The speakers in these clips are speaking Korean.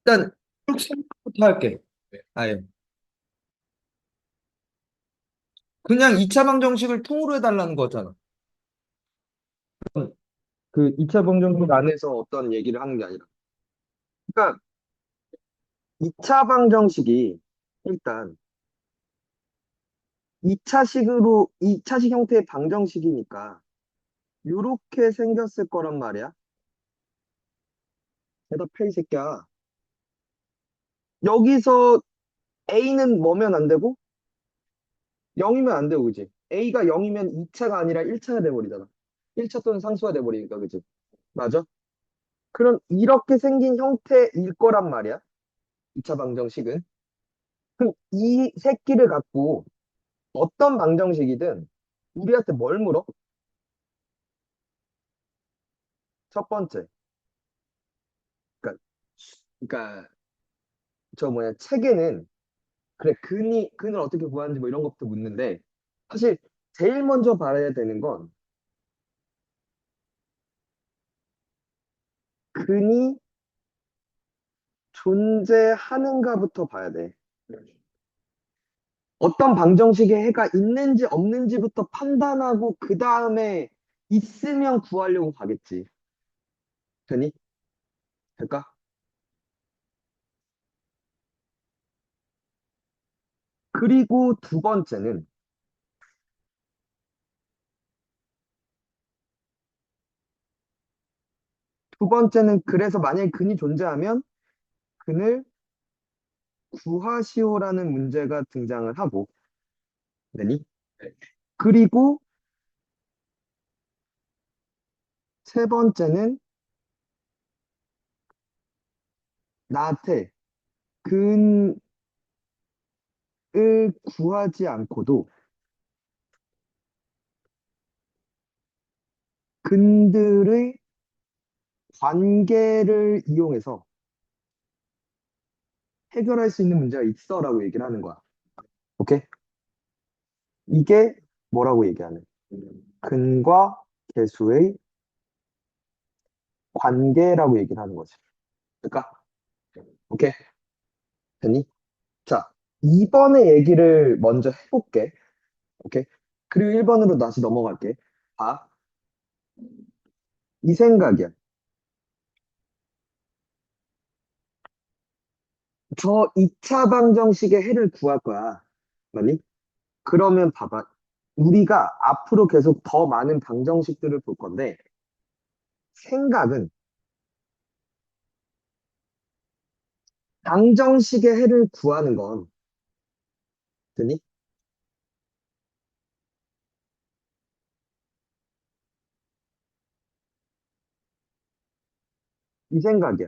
일단 쭉 생각부터 할게. 아예. 그냥 2차 방정식을 통으로 해달라는 거잖아. 그 2차 방정식 안에서 어떤 얘기를 하는 게 아니라. 그러니까 2차 방정식이 일단 2차식으로 2차식 형태의 방정식이니까 요렇게 생겼을 거란 말이야. 대답해, 이 새끼야. 여기서 A는 뭐면 안 되고 0이면 안 되고, 그지? A가 0이면 2차가 아니라 1차가 돼버리잖아. 1차 또는 상수가 돼버리니까, 그지? 맞아? 그럼 이렇게 생긴 형태일 거란 말이야. 2차 방정식은. 그럼 이 새끼를 갖고 어떤 방정식이든 우리한테 뭘 물어? 첫 번째. 그러니까, 그러니까 저 뭐냐, 책에는 그래, 근을 어떻게 구하는지 뭐 이런 것부터 묻는데 사실 제일 먼저 봐야 되는 건 근이 존재하는가부터 봐야 돼. 어떤 방정식에 해가 있는지 없는지부터 판단하고 그 다음에 있으면 구하려고 가겠지. 되니? 될까? 그리고 두 번째는 그래서 만약에 근이 존재하면 근을 구하시오라는 문제가 등장을 하고, 되니? 네. 그리고 세 번째는 나한테 근을 구하지 않고도 근들의 관계를 이용해서 해결할 수 있는 문제가 있어라고 얘기를 하는 거야. 오케이? 이게 뭐라고 얘기하는? 근과 계수의 관계라고 얘기를 하는 거지. 그러니까, 오케이? 되니? 자, 2번의 얘기를 먼저 해볼게. 오케이? 그리고 1번으로 다시 넘어갈게. 아, 이 생각이야. 저 2차 방정식의 해를 구할 거야. 맞니? 그러면 봐봐. 우리가 앞으로 계속 더 많은 방정식들을 볼 건데, 생각은 방정식의 해를 구하는 건, 되니? 이 생각이야.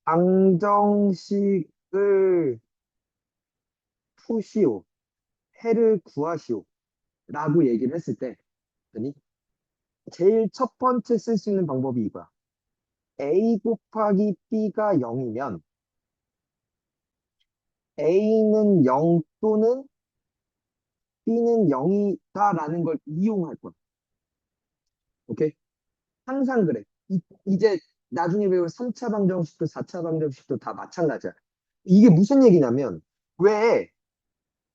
방정식을 푸시오, 해를 구하시오 라고 얘기를 했을 때, 되니? 제일 첫 번째 쓸 수 있는 방법이 이거야. A 곱하기 B가 0이면 A는 0 또는 B는 0이다라는 걸 이용할 거야. 오케이? 항상 그래. 이제 나중에 배울 3차 방정식도 4차 방정식도 다 마찬가지야. 이게 무슨 얘기냐면, 왜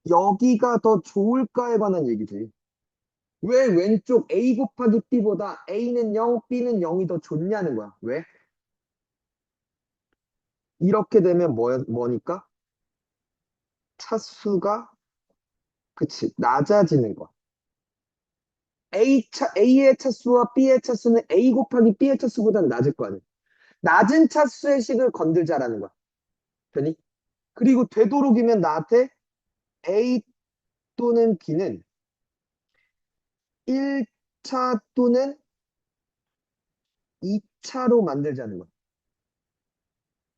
여기가 더 좋을까에 관한 얘기지. 왜 왼쪽 A 곱하기 B보다 A는 0, B는 0이 더 좋냐는 거야. 왜? 이렇게 되면 뭐니까? 차수가, 그치, 낮아지는 거야. A의 차수와 B의 차수는 A 곱하기 B의 차수보다는 낮을 거 아니야. 낮은 차수의 식을 건들자라는 거야. 되니? 그리고 되도록이면 나한테 A 또는 B는 1차 또는 2차로 만들자는 거야.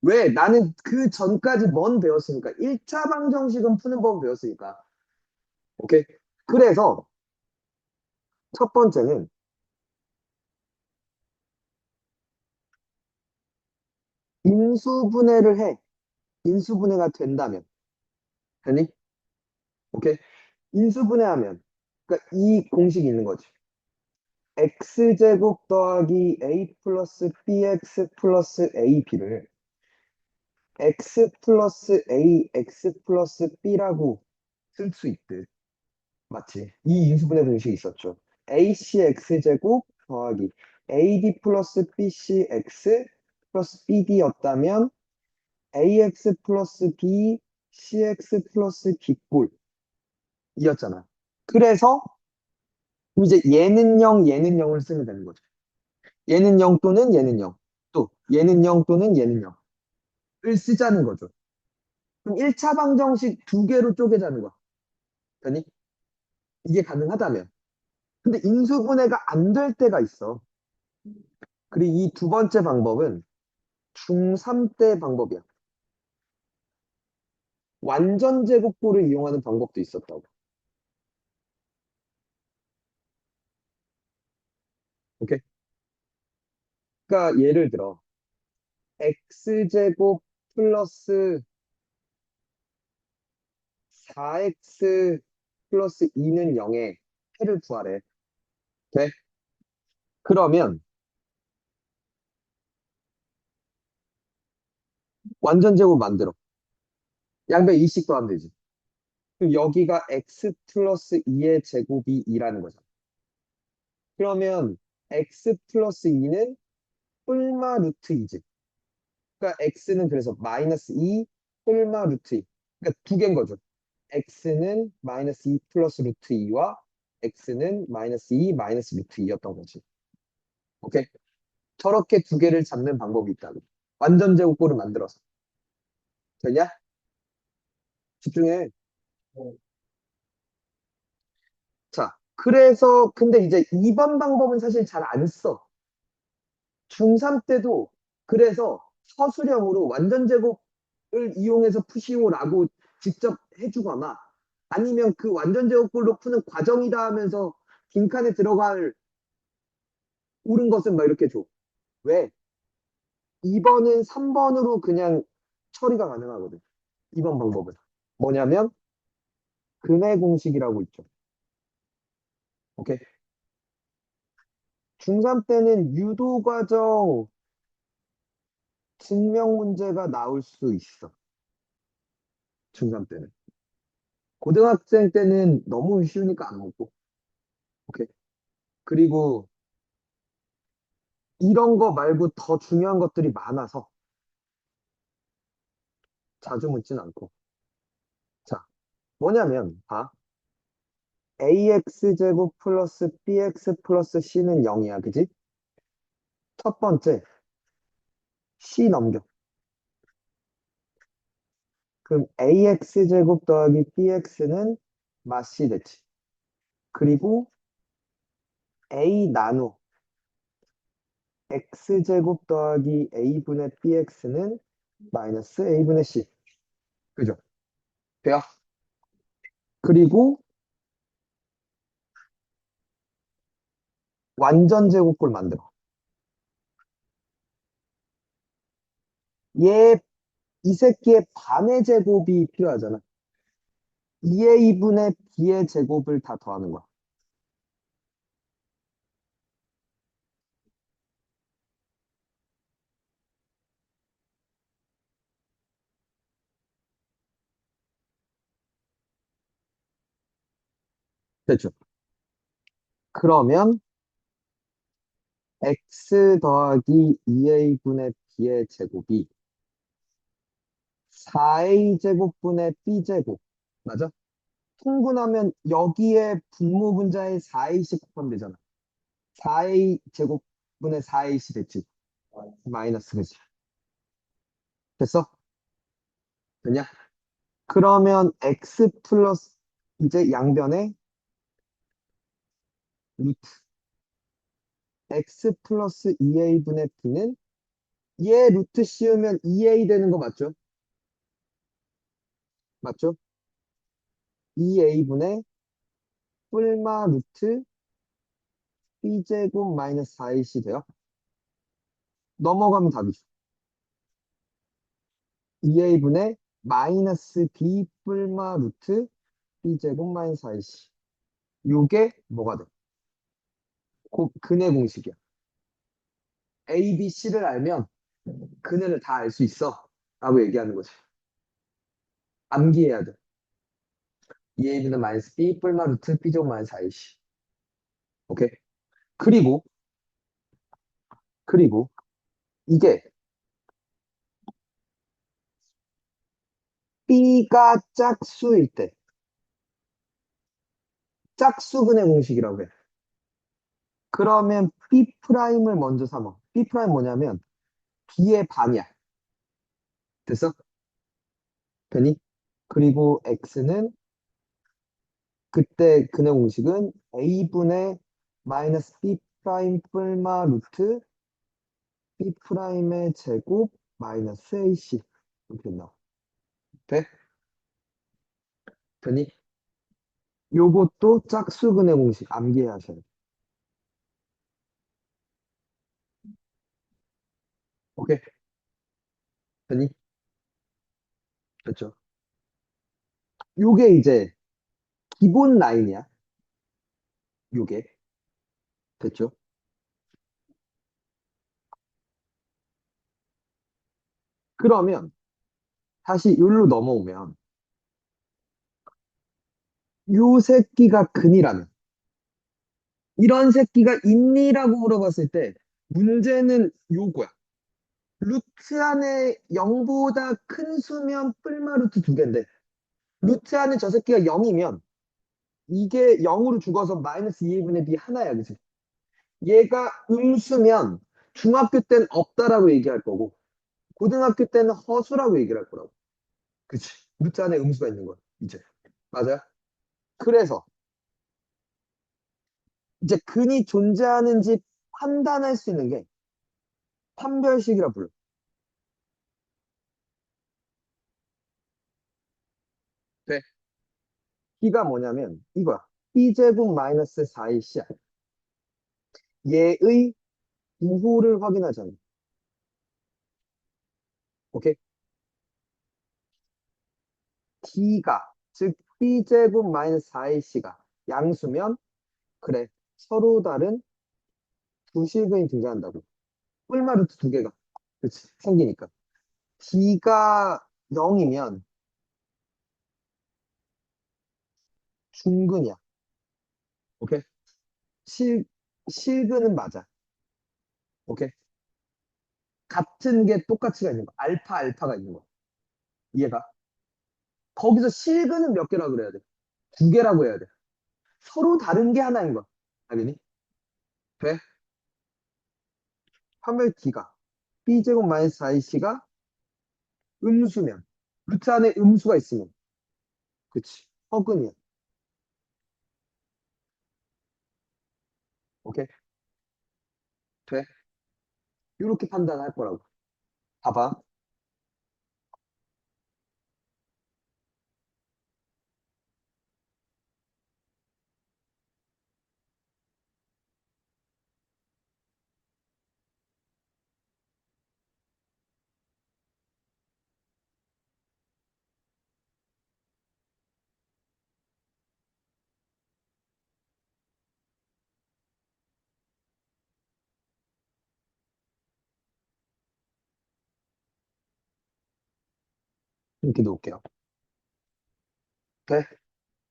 왜? 나는 그 전까지 뭔 배웠으니까. 1차 방정식은 푸는 법 배웠으니까. 오케이? 그래서 첫 번째는 인수분해를 해. 인수분해가 된다면. 되니? 오케이? 인수분해하면. 그러니까 이 공식이 있는 거지. x제곱 더하기 a 플러스 bx 플러스 ab를 x 플러스 a, x 플러스 b라고 쓸 수 있대. 맞지? 이 인수분해 공식이 있었죠. AC x제곱 더하기 AD 플러스 BC x 플러스 BD였다면 AX 플러스 B CX 플러스 B꼴이었잖아. 그래서 이제 얘는 0, 얘는 0을 쓰면 되는 거죠. 얘는 0 또는 얘는 0. 또 얘는 0 또는 얘는 0을 쓰자는 거죠. 그럼 1차 방정식 두 개로 쪼개자는 거야. 되니? 이게 가능하다면. 근데 인수분해가 안 될 때가 있어. 그리고 이 두 번째 방법은 중3 때 방법이야. 완전 제곱꼴을 이용하는 방법도 있었다고. 오케이? 그러니까 예를 들어 x제곱 플러스 4x 플러스 2는 0에 해를 구하래. 돼? 그러면 완전 제곱 만들어. 양변 2씩 더하면 되지. 그럼 여기가 x 플러스 2의 제곱이 2라는 거잖아. 그러면 x 플러스 2는 뿔마 루트 2지. 그러니까 x는 그래서 마이너스 2 뿔마 루트 2. 그러니까 두 개인 거죠. x는 마이너스 2 플러스 루트 2와 x는 마이너스 2 마이너스 루트 2였던 거지. 오케이? 저렇게 두 개를 잡는 방법이 있다고. 완전 제곱꼴을 만들어서. 되냐? 집중해. 자, 그래서 근데 이제 2번 방법은 사실 잘 안 써. 중3 때도 그래서 서술형으로 완전 제곱을 이용해서 푸시오라고 직접 해주거나 아니면 그 완전 제곱꼴로 푸는 과정이다 하면서 빈칸에 들어갈 옳은 것은 막 이렇게 줘. 왜? 2번은 3번으로 그냥 처리가 가능하거든. 2번 방법은. 뭐냐면 근해 공식이라고 있죠. 오케이. 중3 때는 유도 과정 증명 문제가 나올 수 있어. 중3 때는. 고등학생 때는 너무 쉬우니까 안 먹고. 오케이. 그리고 이런 거 말고 더 중요한 것들이 많아서 자주 묻진 않고. 자, 뭐냐면, 봐. AX제곱 플러스 BX 플러스 C는 0이야. 그지? 첫 번째, C 넘겨. 그럼 AX제곱 더하기 BX는 마씨 됐지. 그리고 A 나누 X제곱 더하기 A분의 BX는 마이너스 A분의 C. 그죠? 돼요? 그리고 완전 제곱꼴 만들어. 얘, 이 새끼의 반의 제곱이 필요하잖아. 2A분의 B의 제곱을 다 더하는 거야. 됐죠? 그러면 X 더하기 2A분의 B의 제곱이 4A제곱분의 B제곱. 맞아? 통분하면 여기에 분모분자에 4A씩 곱하면 되잖아. 4A 제곱분의 4AC 됐지? 마이너스 그지? 됐어? 됐냐? 그러면 X 플러스 이제 양변에 루트 X 플러스 2A분의 B는 얘 루트 씌우면 2A 되는 거 맞죠? 맞죠? 2A분의 뿔마 루트 B제곱 마이너스 4AC 돼요? 넘어가면 답이죠. 2A분의 마이너스 B 뿔마 루트 B제곱 마이너스 4AC. 요게 뭐가 돼? 근해 공식이야. A, B, C를 알면 근해를 다 알 수 있어. 얘기하는 거지. 암기해야 돼. 2a분의 마이너스 b 뿔마 루트 b제곱 마이너스 4ac. 오케이? 그리고, 그리고, 이게 b가 짝수일 때, 짝수근의 공식이라고 해. 그러면 b 프라임을 먼저 삼어. b 프라임 뭐냐면, b의 반이야. 됐어? 되니? 그리고 x는, 그때 근의 공식은 a분의 마이너스 b 프라임 뿔마 루트 b 프라임의 제곱 마이너스 ac. 이렇게 나와. 돼? 되니? 요것도 짝수근의 공식 암기하셔야 돼. 오케이? 되니? 됐죠? 요게 이제 기본 라인이야. 요게. 됐죠? 그러면 다시 요로 넘어오면 요 새끼가 근이라는 이런 새끼가 있니라고 물어봤을 때 문제는 요거야. 루트 안에 0보다 큰 수면 뿔마 루트 두 개인데 루트 안에 저 새끼가 0이면 이게 0으로 죽어서 마이너스 2분의 b 하나야, 그치? 얘가 음수면 중학교 땐 없다라고 얘기할 거고 고등학교 때는 허수라고 얘기를 할 거라고. 그치? 루트 안에 음수가 있는 거야, 이제. 맞아요? 그래서 이제 근이 존재하는지 판단할 수 있는 게 판별식이라 불러. 돼. B가 뭐냐면 이거야. B제곱 마이너스 4AC. 얘의 부호를 확인하자면. 오케이? D가, 즉 B제곱 마이너스 4AC가 양수면 그래. 서로 다른 부실근이 등장한다고. 뿔마 루트 두 개가. 그치? 생기니까. D가 0이면 중근이야. 오케이? 실, 실근은 맞아. 오케이? 같은 게 똑같이가 있는 거. 알파, 알파가 있는 거. 이해가? 거기서 실근은 몇 개라고 그래야 돼? 두 개라고 해야 돼. 서로 다른 게 하나인 거야. 알겠니? 돼? 판별 D가 B제곱 마이너스 4AC가 음수면 루트 안에 음수가 있으면 그치 허근이야. 오케이? 돼? 이렇게 판단할 거라고. 봐봐. 이렇게 놓을게요. 돼?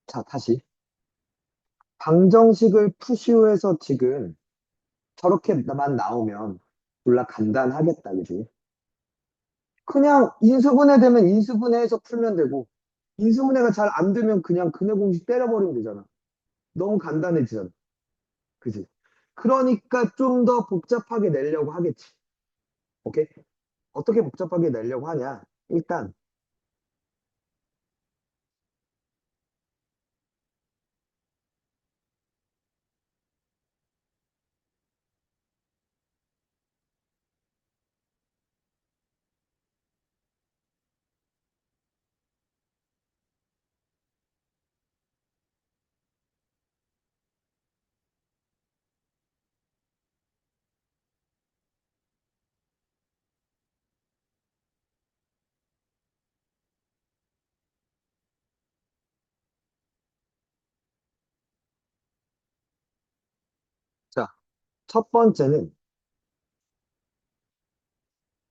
자, 다시. 방정식을 푸시오해서 지금 저렇게만 나오면 몰라 간단하겠다, 그지? 그냥 인수분해 되면 인수분해해서 풀면 되고 인수분해가 잘 안 되면 그냥 근해 공식 때려버리면 되잖아. 너무 간단해지잖아. 그지? 그러니까 좀 더 복잡하게 내려고 하겠지. 오케이? 어떻게 복잡하게 내려고 하냐? 일단, 자, 첫 번째는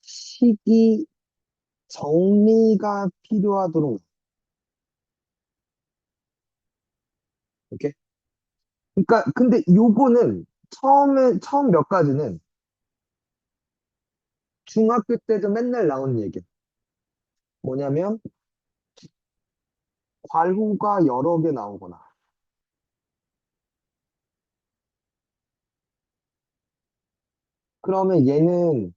식이 정리가 필요하도록. 오케이? 그러니까 근데 요거는 처음 몇 가지는 중학교 때도 맨날 나오는 얘기야. 뭐냐면 괄호가 여러 개 나오거나 그러면 얘는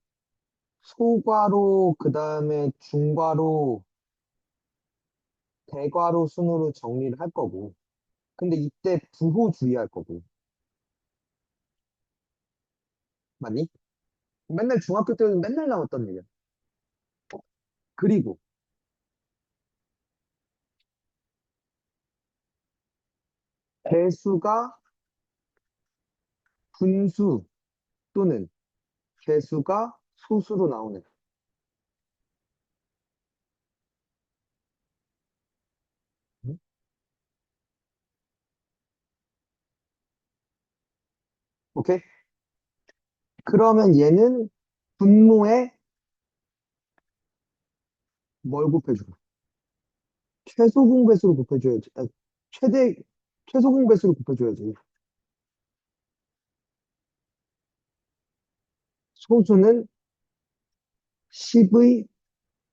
소괄호 그다음에 중괄호 대괄호 순으로 정리를 할 거고 근데 이때 부호 주의할 거고 맞니? 맨날 중학교 때는 맨날 나왔던 얘기야. 그리고 개수가 분수 또는 개수가 소수로 나오는. 음? 오케이? 그러면 얘는 분모에 뭘 곱해줘? 최소 공배수로 곱해줘야지. 최대, 최소 공배수로 곱해줘야지. 소수는 10의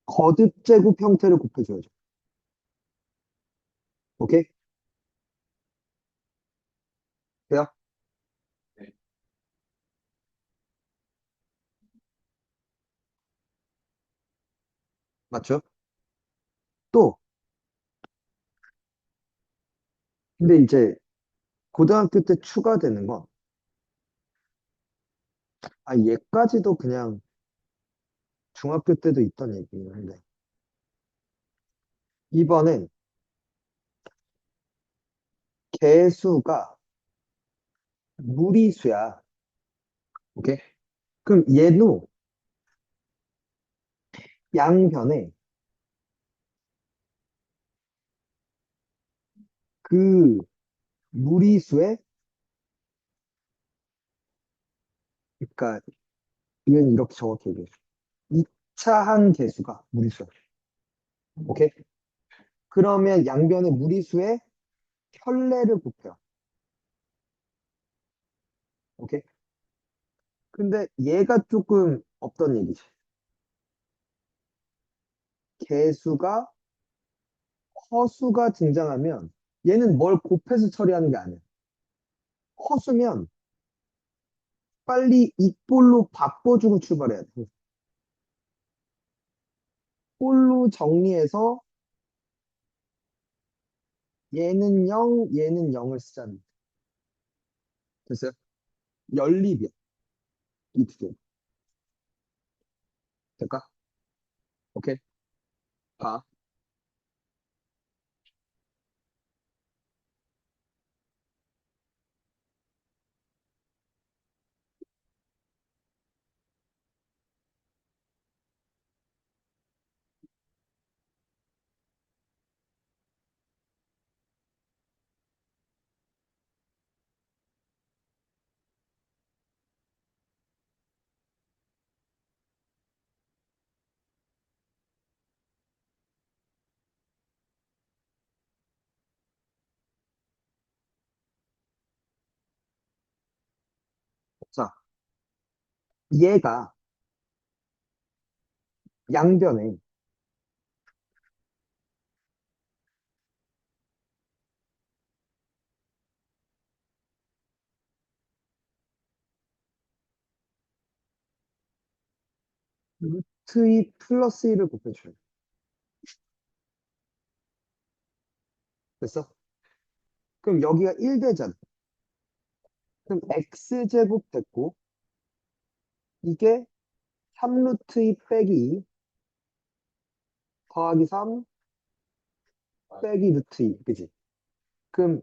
거듭제곱 형태를 곱해줘야죠. 오케이? 돼요? 맞죠? 또, 근데 이제 고등학교 때 추가되는 건, 얘까지도 그냥 중학교 때도 있던 얘기긴 한데, 이번엔 개수가 무리수야. 오케이? 그럼 얘도 양변에 그 무리수의, 그러니까 이건 이렇게 정확히 얘기해. 이차한 개수가 무리수야. 오케이? 그러면 양변의 무리수의 편례를 곱해요. 오케이? 근데 얘가 조금 없던 얘기지. 개수가 허수가 등장하면 얘는 뭘 곱해서 처리하는 게 아니야. 허수면 빨리 이꼴로 바꿔주고 출발해야 돼. 꼴로 정리해서 얘는 0, 얘는 0을 쓰자는. 됐어요? 연립이야. 이 두 개. 될까? 오케이. 봐. 자, 얘가 양변에 루트 2 플러스 1을 곱해줘요. 됐어? 그럼 여기가 1 되잖아. 그럼 x제곱 됐고, 이게 3루트 2 빼기 2 더하기 3 빼기 루트 2. 그지? 그럼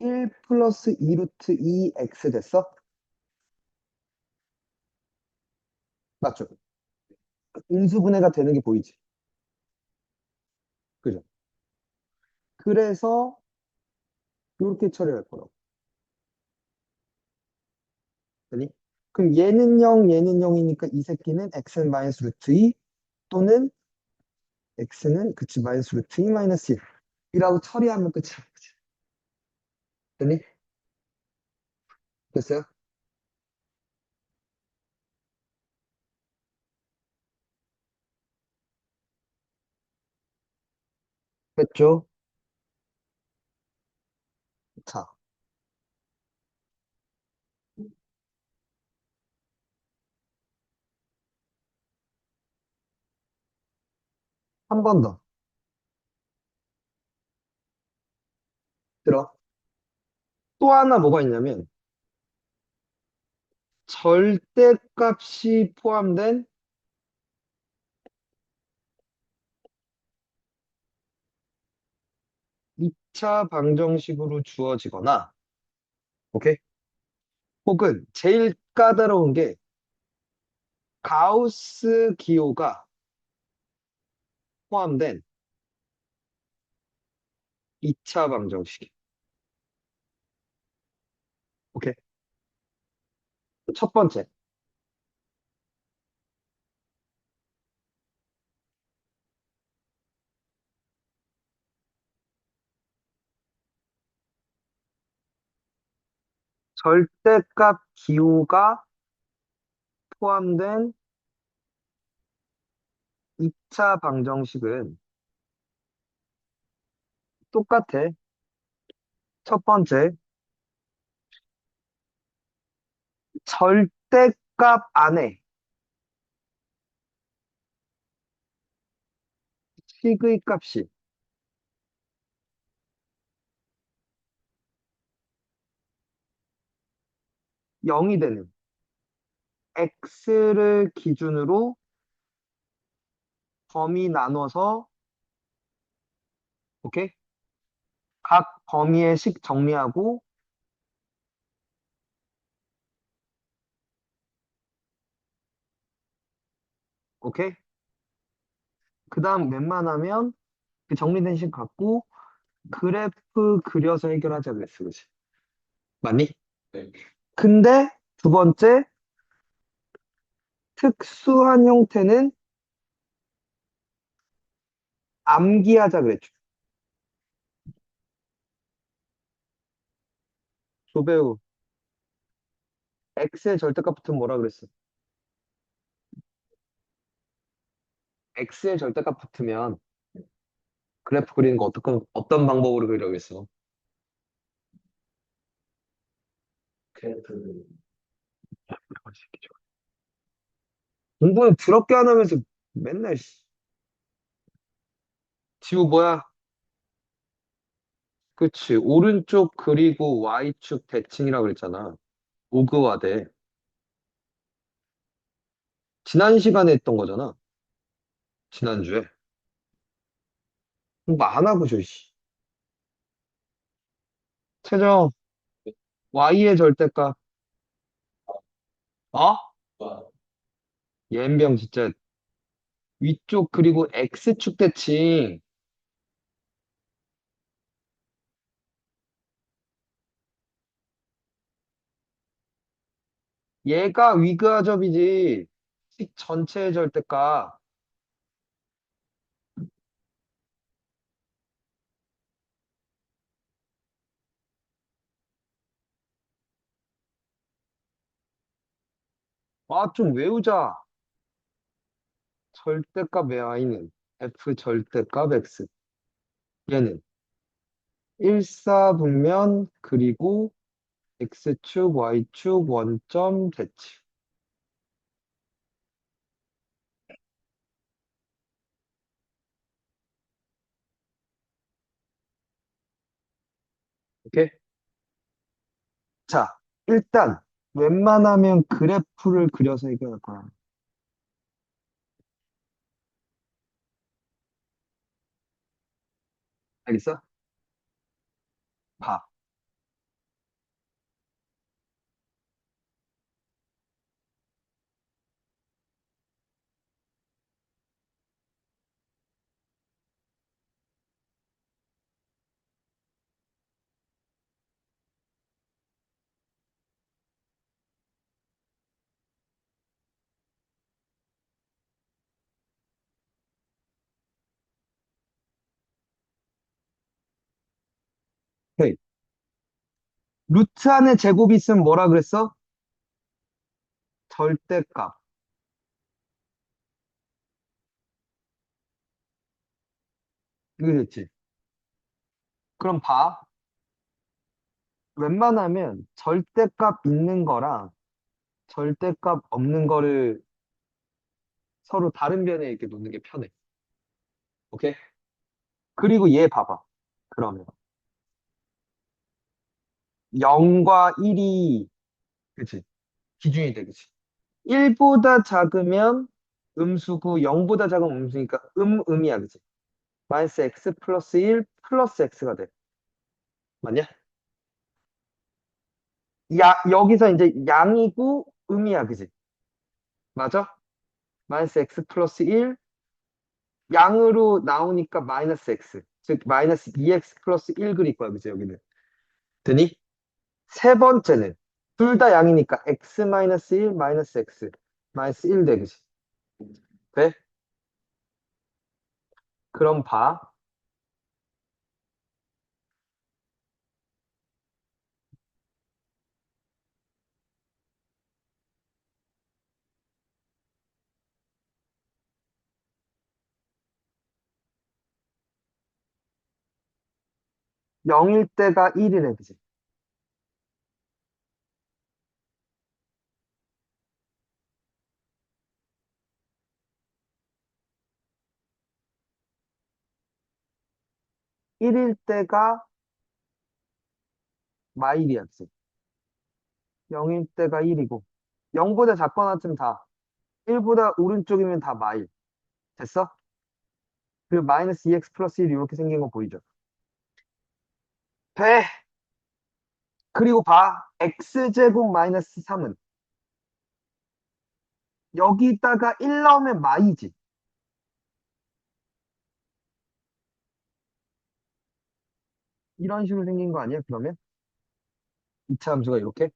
1 플러스 2 루트 2x 됐어? 맞죠? 인수분해가 되는 게 보이지? 그죠? 그래서 이렇게 처리할 거라고. 되니? 그럼 얘는 0, 얘는 0이니까 이 새끼는 x 마이너스 루트 2 또는 x는 그치 마이너스 루트 2 마이너스 1이라고 처리하면 끝이야. 그치? 됐니? 됐어요? 됐죠? 자, 한 번 더. 들어. 또 하나 뭐가 있냐면 절대값이 포함된 2차 방정식으로 주어지거나, 오케이? 혹은 제일 까다로운 게 가우스 기호가 포함된 2차 방정식. 오케이? 첫 번째, 절대값 기호가 포함된 2차 방정식은 똑같아. 첫 번째, 절대값 안에 식의 값이 0이 되는 x를 기준으로 범위 나눠서, 오케이? 각 범위의 식 정리하고, 오케이? 그 다음 웬만하면 그 정리된 식 갖고 그래프 그려서 해결하자 그랬어, 그치? 맞니? 네. 근데 두 번째, 특수한 형태는 암기하자 그랬죠. 조배우, x의 절대값 붙으면 뭐라 그랬어? x의 절대값 붙으면 그래프 그리는 거 어떤 방법으로 그려야겠어? 그래프. 공부는 더럽게 안 하면서 맨날, 지우 뭐야? 그치. 오른쪽 그리고 Y축 대칭이라고 그랬잖아. 오그화돼. 지난 시간에 했던 거잖아. 지난주에. 공부 안 하고 저, 씨. 최종, Y의 절대값. 어? 옌병 진짜. 위쪽 그리고 X축 대칭. 얘가 위그아접이지. 식 전체의 절대값. 아, 좀 외우자. 절대값 Y는 F 절대값 X. 얘는 일사분면 그리고 X축, Y축, 원점, 대칭. 오케이? 자, 일단 웬만하면 그래프를 그려서 해결할 거야. 알겠어? 봐. 루트 안에 제곱이 있으면 뭐라 그랬어? 절대값. 그렇지. 그럼 봐. 웬만하면 절대값 있는 거랑 절대값 없는 거를 서로 다른 변에 이렇게 놓는 게 편해. 오케이? 그리고 얘 봐봐. 그러면 0과 1이, 그치? 기준이 되겠지. 1보다 작으면 음수고 0보다 작으면 음수니까 음이야, 그치? 마이너스 x 플러스 1 플러스 x가 돼. 맞냐? 여기서 이제 양이고 음이야, 그치? 맞아? 마이너스 x 플러스 1 양으로 나오니까 마이너스 x. 즉, 마이너스 2x 플러스 1 그릴 거야, 그치? 여기는. 되니? 세 번째는 둘 다 양이니까 x 마이너스 1 마이너스 x 마이너스 1 돼, 그치? 돼? 그럼 봐. 0일 때가 1이래, 그치? 1일 때가 마일이야, 그치? 0일 때가 1이고 0보다 작거나 같으면 다 1보다 오른쪽이면 다 마일. 됐어? 그리고 마이너스 2x 플러스 1 이렇게 생긴 거 보이죠? 돼. 그리고 봐. x제곱 마이너스 3은 여기다가 1 나오면 마이지. 이런 식으로 생긴 거 아니야, 그러면? 2차 함수가 이렇게?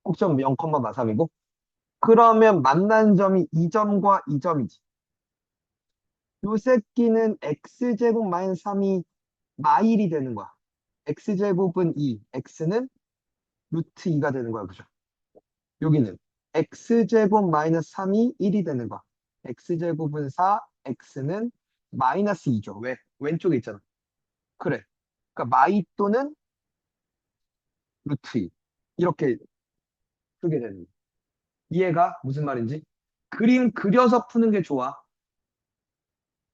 꼭점 0,3이고? 그러면 만난 점이 2점과 2점이지. 요 새끼는 x제곱 마이너스 3이 마일이 되는 거야. x제곱은 2, x는 루트 2가 되는 거야, 그죠? 여기는 x제곱 마이너스 3이 1이 되는 거야. x제곱은 4, x는 마이너스 2죠. 왜? 왼쪽에 있잖아. 그래. 그러니까 마이 또는 루트 2. 이렇게 쓰게 되는 거야. 이해가 무슨 말인지? 그림 그려서 푸는 게 좋아.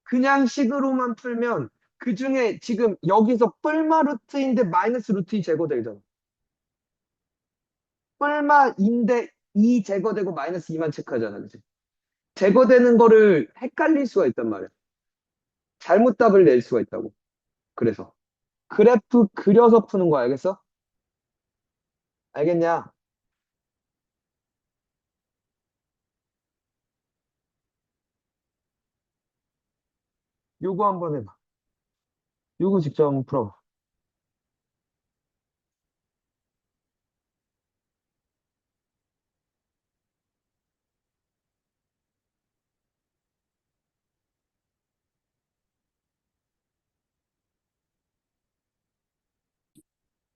그냥 식으로만 풀면 그 중에 지금 여기서 뿔마 루트인데 마이너스 루트 2 제거되잖아. 뿔마인데 2 제거되고 마이너스 2만 체크하잖아. 그치? 제거되는 거를 헷갈릴 수가 있단 말이야. 잘못 답을 낼 수가 있다고. 그래서 그래프 그려서 푸는 거 알겠어? 알겠냐? 요거 한번 해봐. 요거 직접 한번 풀어봐.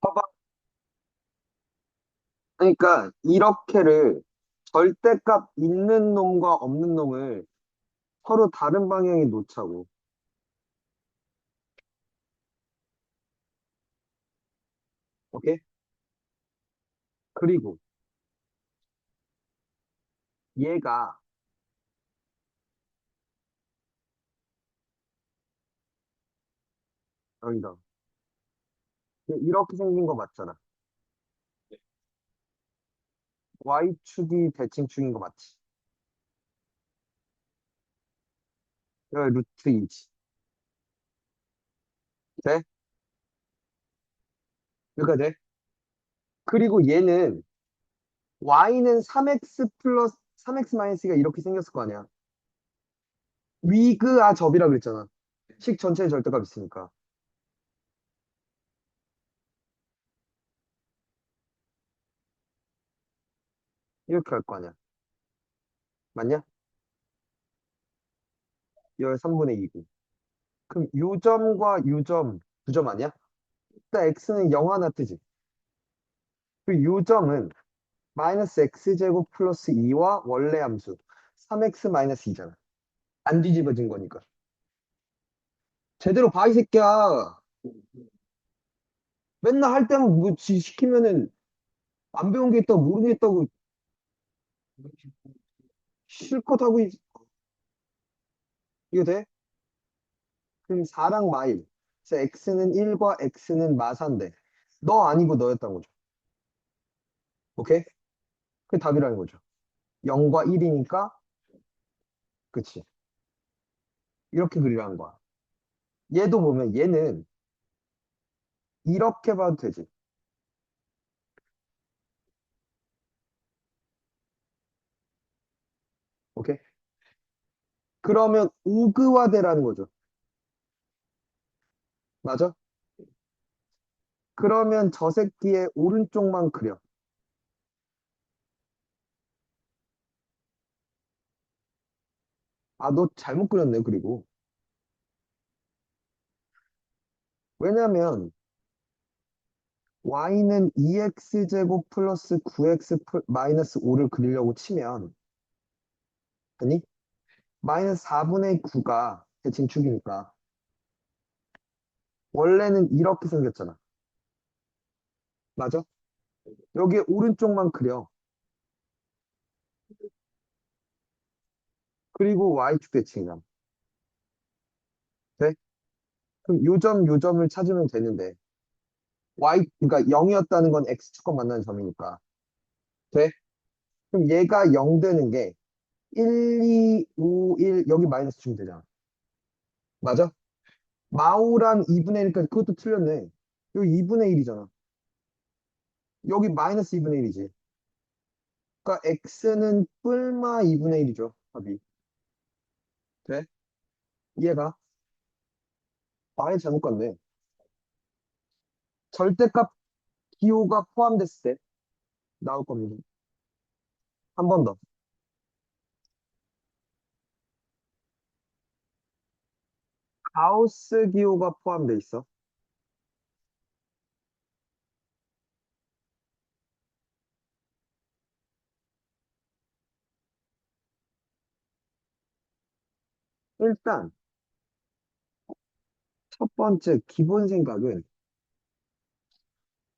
봐봐. 그러니까 이렇게를 절대값 있는 놈과 없는 놈을 서로 다른 방향에 놓자고. 오케이? 그리고 얘가 여기다 이렇게 생긴 거 맞잖아. y축이 대칭축인 거 맞지? 여기 루트 2지. 돼? 여기가 돼? 그리고 얘는 y는 3x 플러스 3x 마이너스가 이렇게 생겼을 거 아니야. 위그아 접이라 그랬잖아. 식 전체에 절대값 있으니까. 이렇게 할 거 아니야. 맞냐? 열 3분의 2고. 그럼 요점과 요점 9점 아니야? 일단 x는 0 하나 뜨지. 그 요점은 마이너스 x제곱 플러스 2와 원래 함수 3x 마이너스 2잖아. 안 뒤집어진 거니까. 제대로 봐, 이 새끼야. 맨날 할 때만 뭐 시키면은 안 배운 게 있다고 모르겠다고 실컷 하고 이거 돼? 그럼 4랑 마일. 그래서 x는 1과 x는 마사인데 너 아니고 너였던 거죠. 오케이? 그게 답이라는 거죠. 0과 1이니까 그치. 이렇게 그리라는 거야. 얘도 보면 얘는 이렇게 봐도 되지. 오케이? 그러면 우그화되라는 거죠. 맞아? 그러면 저 새끼의 오른쪽만 그려. 아, 너 잘못 그렸네, 그리고. 왜냐면 y는 2x제곱 플러스 9x 마이너스 5를 그리려고 치면 아니 마이너스 4분의 9가 대칭축이니까 원래는 이렇게 생겼잖아. 맞아? 여기 오른쪽만 그려. 그리고 y축 대칭이잖아. 돼? 그럼 요점을 찾으면 되는데 그러니까 0이었다는 건 x축과 만나는 점이니까. 돼? 그럼 얘가 0 되는 게 1, 2, 5, 1 여기 마이너스 주면 되잖아. 맞아? 마오랑 2분의 1까지 그것도 틀렸네. 여기 2분의 1이잖아. 여기 마이너스 2분의 1이지. 그러니까 x는 뿔마 2분의 1이죠. 답이. 돼? 이해가? 아예 잘못 갔네. 절대값 기호가 포함됐을 때 나올 겁니다. 한 번 더. 가우스 기호가 포함돼 있어. 일단 첫 번째 기본 생각은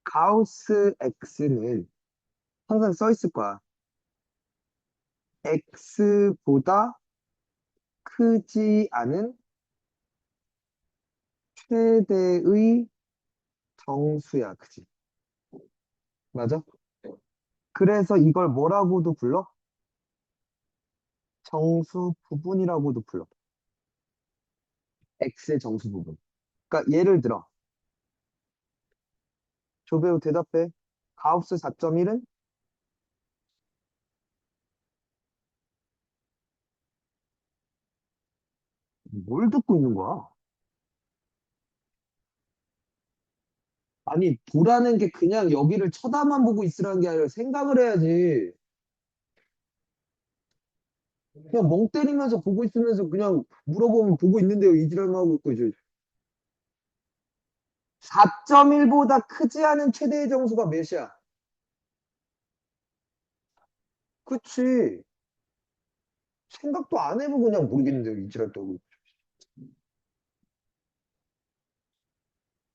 가우스 x는 항상 써 있을 거야. x보다 크지 않은 최대의 정수야. 그지? 맞아? 그래서 이걸 뭐라고도 불러? 정수 부분이라고도 불러. x의 정수 부분. 그러니까 예를 들어 조배우 대답해. 가우스 4.1은 뭘 듣고 있는 거야? 아니, 보라는 게 그냥 여기를 쳐다만 보고 있으라는 게 아니라 생각을 해야지. 그냥 멍 때리면서 보고 있으면서 그냥 물어보면 보고 있는데요. 이지랄만 하고 있고 이제 4.1보다 크지 않은 최대의 정수가 몇이야? 그치. 생각도 안 해보고 그냥 모르겠는데요. 이지랄 떠고.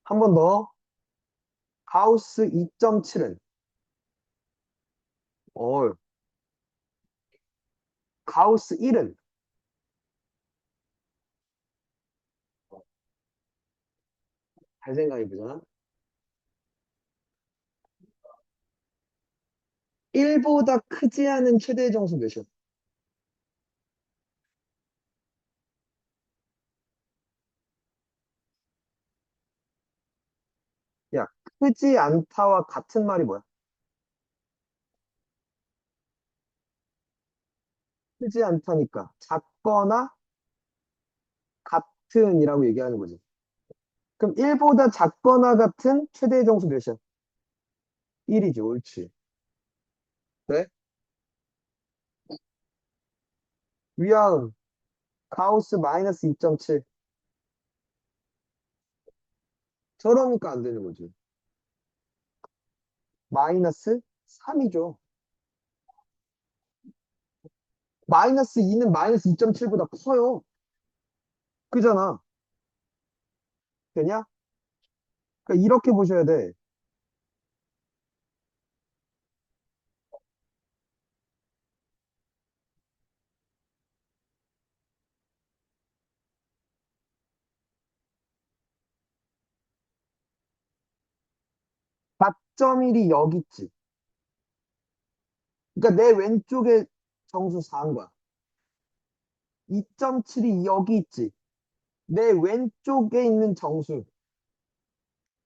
한 번 더. 가우스 2.7은 가우스 1은 잘 생각해보자. 1보다 크지 않은 최대의 정수 몇이야? 야, 크지 않다와 같은 말이 뭐야? 크지 않다니까. 작거나 같은이라고 얘기하는 거지. 그럼 1보다 작거나 같은 최대의 정수 몇이야? 1이지, 옳지. 네? 위아은, 가우스 마이너스 2.7. 저러니까 안 되는 거지. 마이너스 3이죠. 마이너스 2는 마이너스 2.7보다 커요. 그잖아. 되냐? 그러니까 이렇게 보셔야 돼. 4.1이 여기 있지. 그러니까 내 왼쪽에 정수 4인 거야. 2.7이 여기 있지. 내 왼쪽에 있는 정수.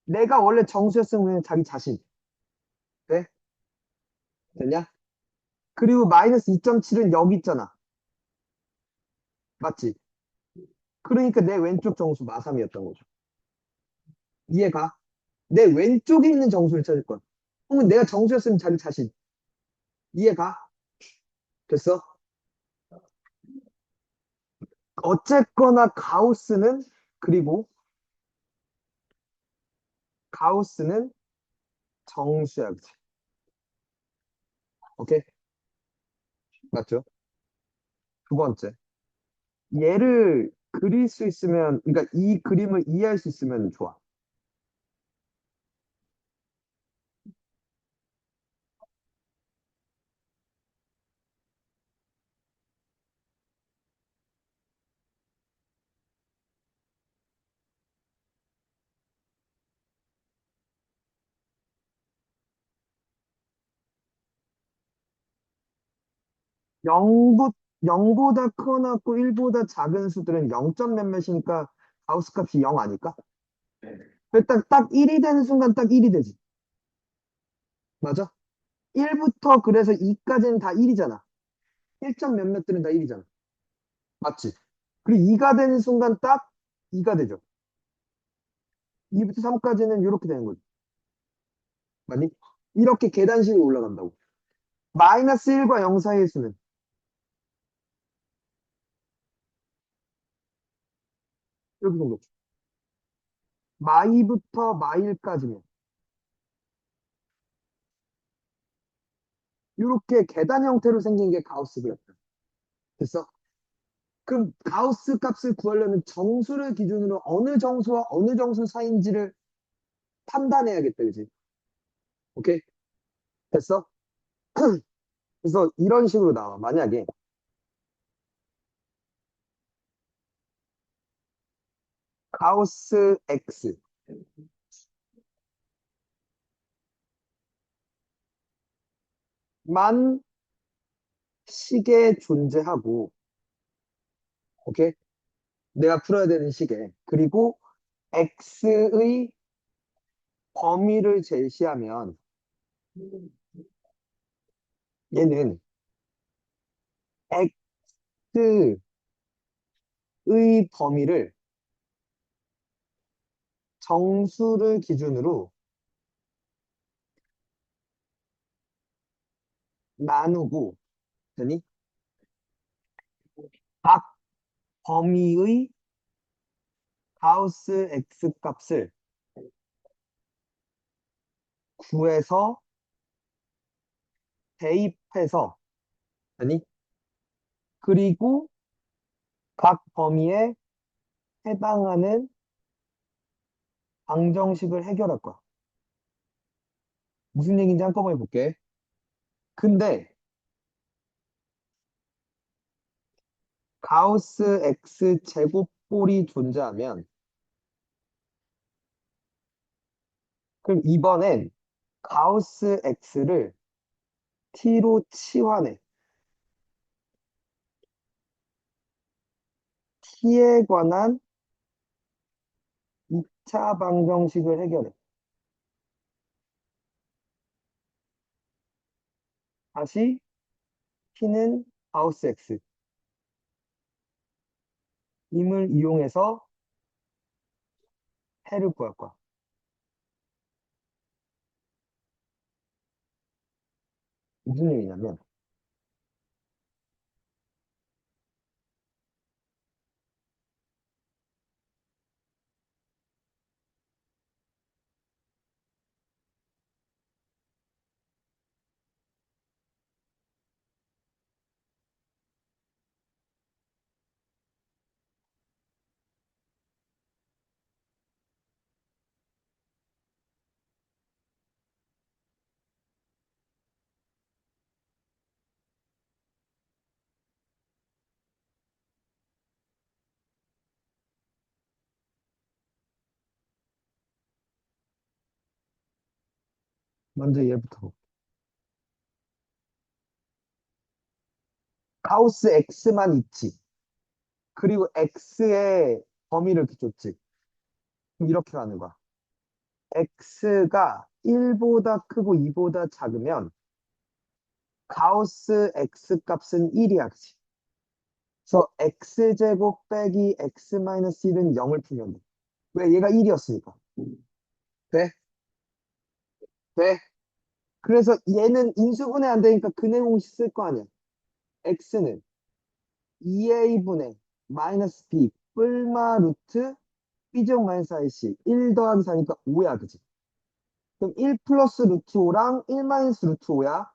내가 원래 정수였으면 그냥 자기 자신. 돼? 되냐? 그리고 마이너스 2.7은 여기 있잖아. 맞지? 그러니까 내 왼쪽 정수 마삼이었던 거죠. 이해가? 내 왼쪽에 있는 정수를 찾을 거야. 혹은 내가 정수였으면 자기 자신. 이해가? 됐어? 어쨌거나 그리고 가우스는 정수야. 그치? 오케이? 맞죠? 두 번째. 얘를 그릴 수 있으면, 그러니까 이 그림을 이해할 수 있으면 좋아. 0보, 0보다 커놨고 1보다 작은 수들은 0점 몇몇이니까 가우스 값이 0 아닐까? 일단 딱 1이 되는 순간 딱 1이 되지. 맞아? 1부터 그래서 2까지는 다 1이잖아. 1점 몇몇들은 다 1이잖아. 맞지? 그리고 2가 되는 순간 딱 2가 되죠. 2부터 3까지는 이렇게 되는 거지. 맞니? 이렇게 계단식으로 올라간다고. 마이너스 1과 0 사이의 수는 이렇게 생겼죠. 마이부터 마일까지면 이렇게 계단 형태로 생긴 게 가우스 그랬다. 됐어? 그럼 가우스 값을 구하려면 정수를 기준으로 어느 정수와 어느 정수 사이인지를 판단해야겠다, 그지? 오케이? 됐어? 그래서 이런 식으로 나와. 만약에 가우스 X만 식에 존재하고, 오케이? 내가 풀어야 되는 식에. 그리고 X의 범위를 제시하면 얘는 X의 범위를 정수를 기준으로 나누고, 되니? 각 범위의 가우스 X 값을 구해서 대입해서, 아니, 그리고 각 범위에 해당하는 방정식을 해결할 거야. 무슨 얘기인지 한꺼번에 볼게. 근데 가우스 X 제곱볼이 존재하면 그럼 이번엔 가우스 X를 T로 치환해. T에 관한 2차 방정식을 해결해. 다시 T는 가우스 X 임을 이용해서 해를 구할 거야. 무슨 얘기냐면 먼저 얘부터 볼게. 가우스 X만 있지. 그리고 X의 범위를 이렇게 줬지. 그럼 이렇게 가는 거야. X가 1보다 크고 2보다 작으면 가우스 X 값은 1이야. 그치? 그래서 X제곱 빼기 X 마이너스 1은 0을 풀면 돼. 왜? 얘가 1이었으니까. 돼? 돼? 그래서 얘는 인수분해 안 되니까 근해 공식 쓸 거 아니야. X는 2A분의 마이너스 B 뿔마 루트 B제곱 마이너스 IC 1 더하기 4니까 5야. 그치? 그럼 1 플러스 루트 5랑 1 마이너스 루트 5야.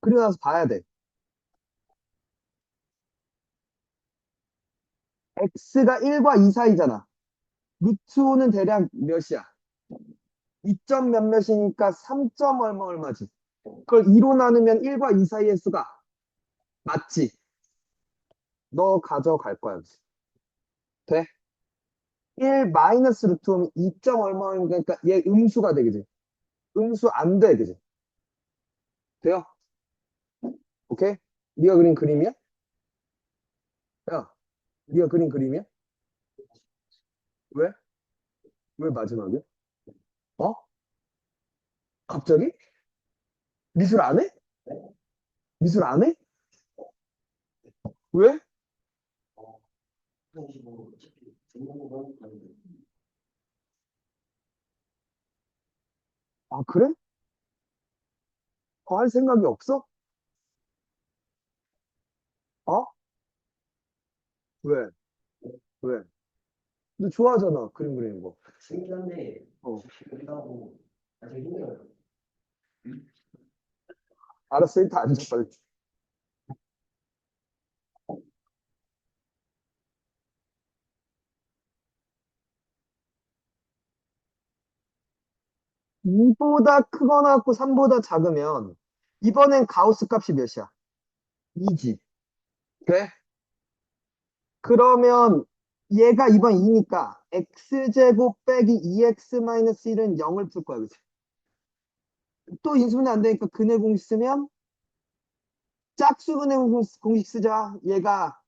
그리고 나서 봐야 돼. X가 1과 2 사이잖아. 루트 5는 대략 몇이야? 2점 몇몇이니까 3점 얼마 얼마지? 그걸 2로 나누면 1과 2 사이의 수가 맞지? 너 가져갈 거야. 그치? 돼? 1 마이너스 루트 5면 2점 얼마 얼마니까 얘 음수가 되겠지? 음수 안 돼, 그지? 돼요? 오케이? 네가 그린 그림이야? 야, 네가 그린 그림이야? 왜? 왜 마지막이야? 어? 갑자기? 미술 안 해? 미술 안 해? 왜? 아, 그래? 더 할 생각이 없어? 어? 왜? 왜? 너 좋아하잖아, 그림 그리는 거. 신기한데 어. 그리고 나중에 힘들어요. 알았어, 일단 앉아, 빨리. 이보다 크거나 같고 3보다 작으면 이번엔 가우스 값이 몇이야? 2지. 그래? 그러면 얘가 이번 2니까 x제곱 빼기 2x 마이너스 1은 0을 풀 거야. 그치? 또 인수분해 안 되니까 근해 공식 쓰면 짝수 근해 공식 쓰자. 얘가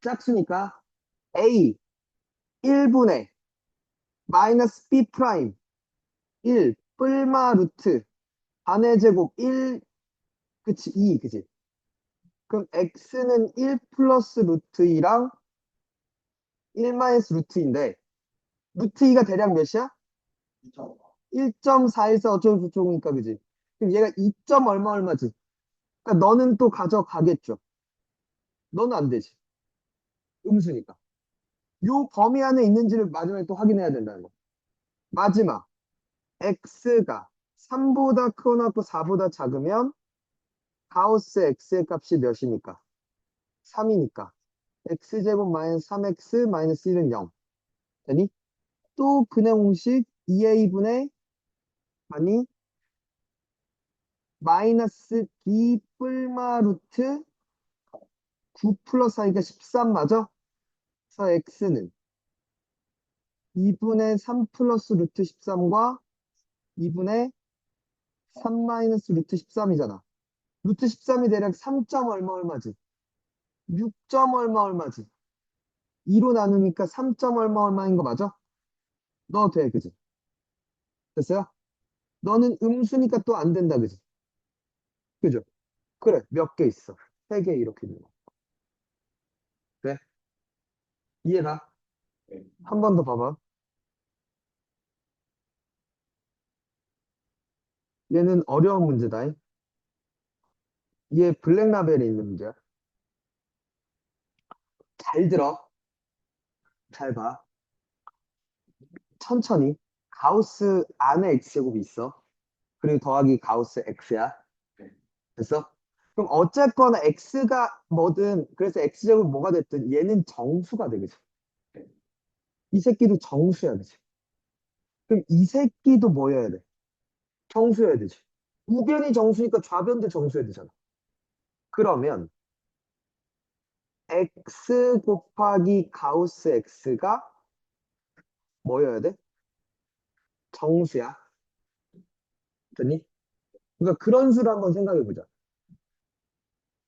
짝수니까 a 1분의 마이너스 b 프라임 1 뿔마 루트 반의 제곱 1 그치 2 그치? 그럼 x는 1 플러스 루트 2랑 1 마이너스 루트 2인데 루트 2가 대략 몇이야? 1.414 어쩌고 저쩌고니까 그지? 그럼 얘가 2점 얼마 얼마지? 그러니까 너는 또 가져가겠죠. 너는 안 되지. 음수니까. 요 범위 안에 있는지를 마지막에 또 확인해야 된다는 거. 마지막. x가 3보다 크거나 같고 4보다 작으면 가우스 x의 값이 몇이니까? 3이니까. x제곱 마이너스 3x 마이너스 1은 0. 되니? 또 근해 공식 2a분의 아니 마이너스 b 뿔마 루트 9 플러스 하니까 13 맞아? 그래서 x는 2분의 3 플러스 루트 13과 2분의 3 마이너스 루트 13이잖아. 루트 13이 대략 3점 얼마 얼마지? 6점 얼마 얼마지? 2로 나누니까 3점 얼마 얼마인 거 맞아? 너 돼, 그지? 됐어요? 너는 음수니까 또 안 된다, 그지? 그죠? 그래, 몇 개 있어. 3개 이렇게 있는 거. 그래? 이해가? 한 번 더 봐봐. 얘는 어려운 문제다. 얘 블랙라벨에 있는 문제야. 잘 들어. 잘 봐. 천천히. 가우스 안에 x제곱이 있어. 그리고 더하기 가우스 x야. 됐어? 그럼 어쨌거나 x가 뭐든 그래서 x제곱 뭐가 됐든 얘는 정수가 되겠지. 이 새끼도 정수야 되지. 그럼 이 새끼도 뭐여야 돼? 정수여야 되지. 우변이 정수니까 좌변도 정수여야 되잖아. 그러면 x 곱하기 가우스 x가 뭐여야 돼? 정수야. 됐니? 그러니까 그런 수를 한번 생각해 보자.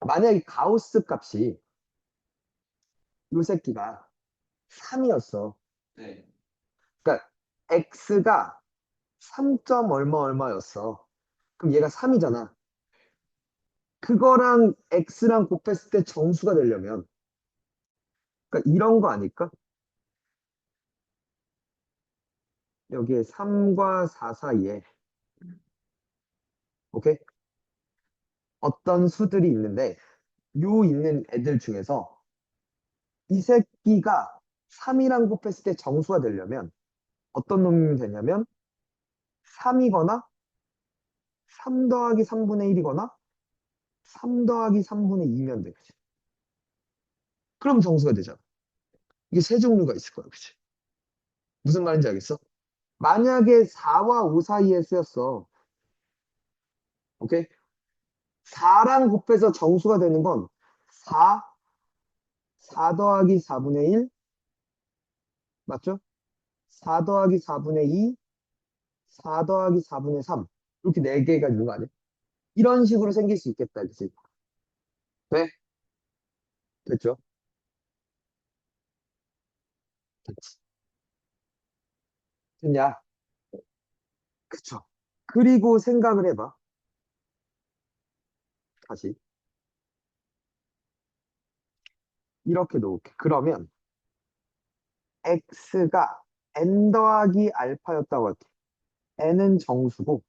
만약에 가우스 값이 요 새끼가 3이었어. 네. 그러니까 x가 3점 얼마 얼마였어. 그럼 얘가 3이잖아. 그거랑 x랑 곱했을 때 정수가 되려면 그러니까 이런 거 아닐까? 여기에 3과 4 사이에 오케이? 어떤 수들이 있는데 요 있는 애들 중에서 이 새끼가 3이랑 곱했을 때 정수가 되려면 어떤 놈이 되냐면 3이거나 3 더하기 3분의 1이거나 3 더하기 3분의 2면 돼. 그치? 그럼 정수가 되잖아. 이게 세 종류가 있을 거야. 그치? 무슨 말인지 알겠어? 만약에 4와 5 사이에 쓰였어. 오케이? 4랑 곱해서 정수가 되는 건 4, 4 더하기 4분의 1, 맞죠? 4 더하기 4분의 2, 4 더하기 4분의 3. 이렇게 네 개가 있는 거 아니야? 이런 식으로 생길 수 있겠다. 그치? 네? 됐죠? 됐지. 됐냐? 그쵸. 그리고 생각을 해봐. 다시. 이렇게 놓을게. 그러면 x가 n 더하기 알파였다고 할게. n은 정수고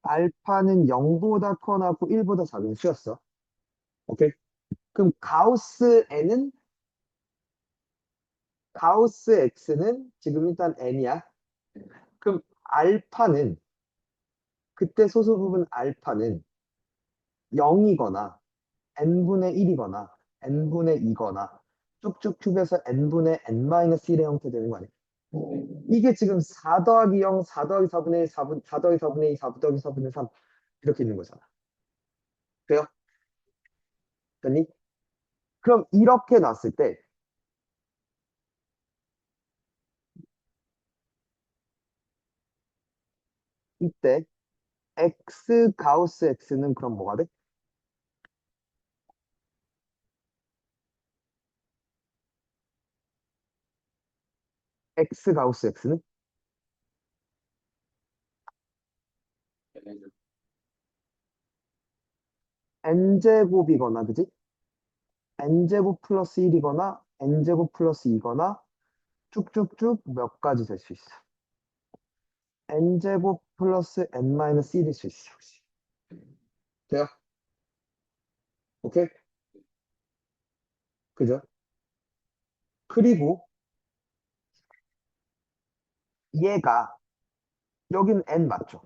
알파는 0보다 커나고 1보다 작은 수였어. 오케이? 그럼 가우스 x는 지금 일단 n이야. 그럼 알파는 그때 소수 부분 알파는 0이거나 n분의 1이거나 n분의 2거나 쭉쭉쭉 해서 n분의 n-1의 형태 되는 거 아니야? 이게 지금 4 더하기 0, 4 더하기 4분의 1, 4 더하기 4분의 2, 4 더하기 4분의 3 이렇게 있는 거잖아. 돼요? 됐니? 그럼 이렇게 놨을 때 이때 x 가우스 x는 그럼 뭐가 돼? x 가우스 x는 n제곱이거나 그지? n제곱 플러스 1이거나 n제곱 플러스 2거나 쭉쭉쭉 몇 가지 될 수 있어. n제곱 플러스 n-1일 수 있어. 돼요? 오케이? 그죠? 그리고 얘가 여긴 n 맞죠?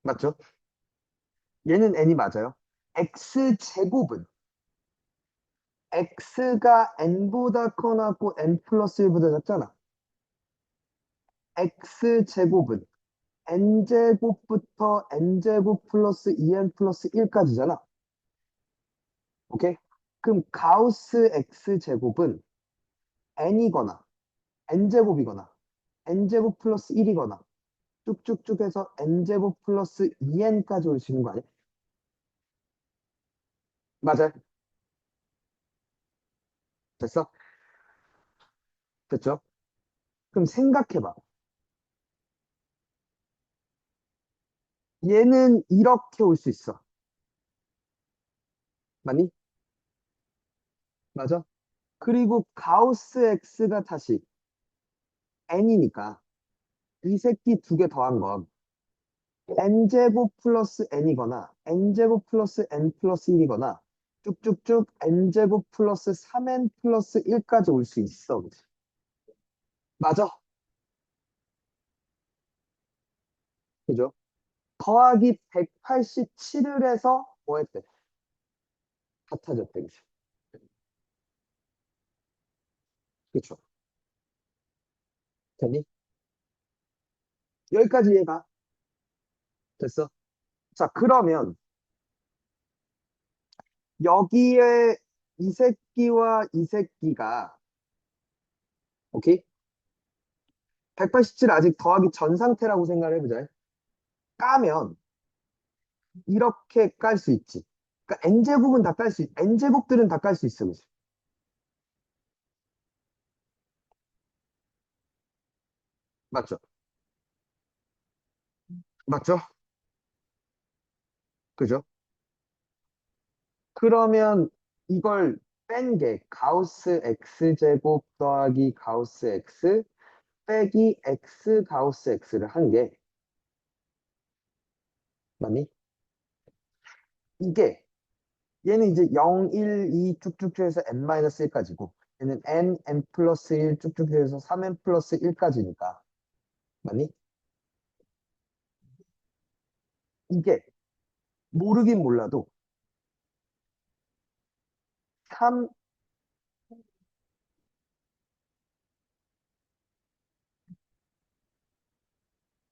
맞죠? 얘는 n이 맞아요. x제곱은 x가 n보다 커나고 n 플러스 1보다 작잖아. x제곱은 n제곱부터 n제곱 플러스 2n 플러스 1까지잖아. 오케이? 그럼 가우스 x제곱은 n이거나 n제곱이거나 n제곱 플러스 1이거나 쭉쭉쭉 해서 n제곱 플러스 2n까지 올 수 있는 거 아니야? 맞아요. 됐어? 됐죠? 그럼 생각해봐. 얘는 이렇게 올 수 있어. 맞니? 맞아? 그리고 가우스 x가 다시 n이니까 이 새끼 두 개 더한 건 n제곱 플러스 n이거나 n제곱 플러스 n 플러스 1이거나 쭉쭉쭉 n제곱 플러스 3n 플러스 1까지 올 수 있어. 그치? 맞아? 그죠? 더하기 187을 해서 뭐 했대? 같아졌대. 그치? 그쵸? 됐니? 여기까지 이해가 됐어? 자, 그러면 여기에 이 새끼와 이 새끼가 오케이? 187 아직 더하기 전 상태라고 생각을 해보자. 까면 이렇게 깔 수 있지. 그러니까 n제곱은 다 깔 수, n제곱들은 다 깔 수 있어. 그지? 맞죠? 맞죠? 그죠? 그러면 이걸 뺀 게 가우스 x제곱 더하기 가우스 x 빼기 x 가우스 x를 한 게 맞니? 이게 얘는 이제 0, 1, 2 쭉쭉쭉 해서 n-1까지고 얘는 n 플러스 1 쭉쭉 해서 3n 플러스 1까지니까 맞니? 이게 모르긴 몰라도 3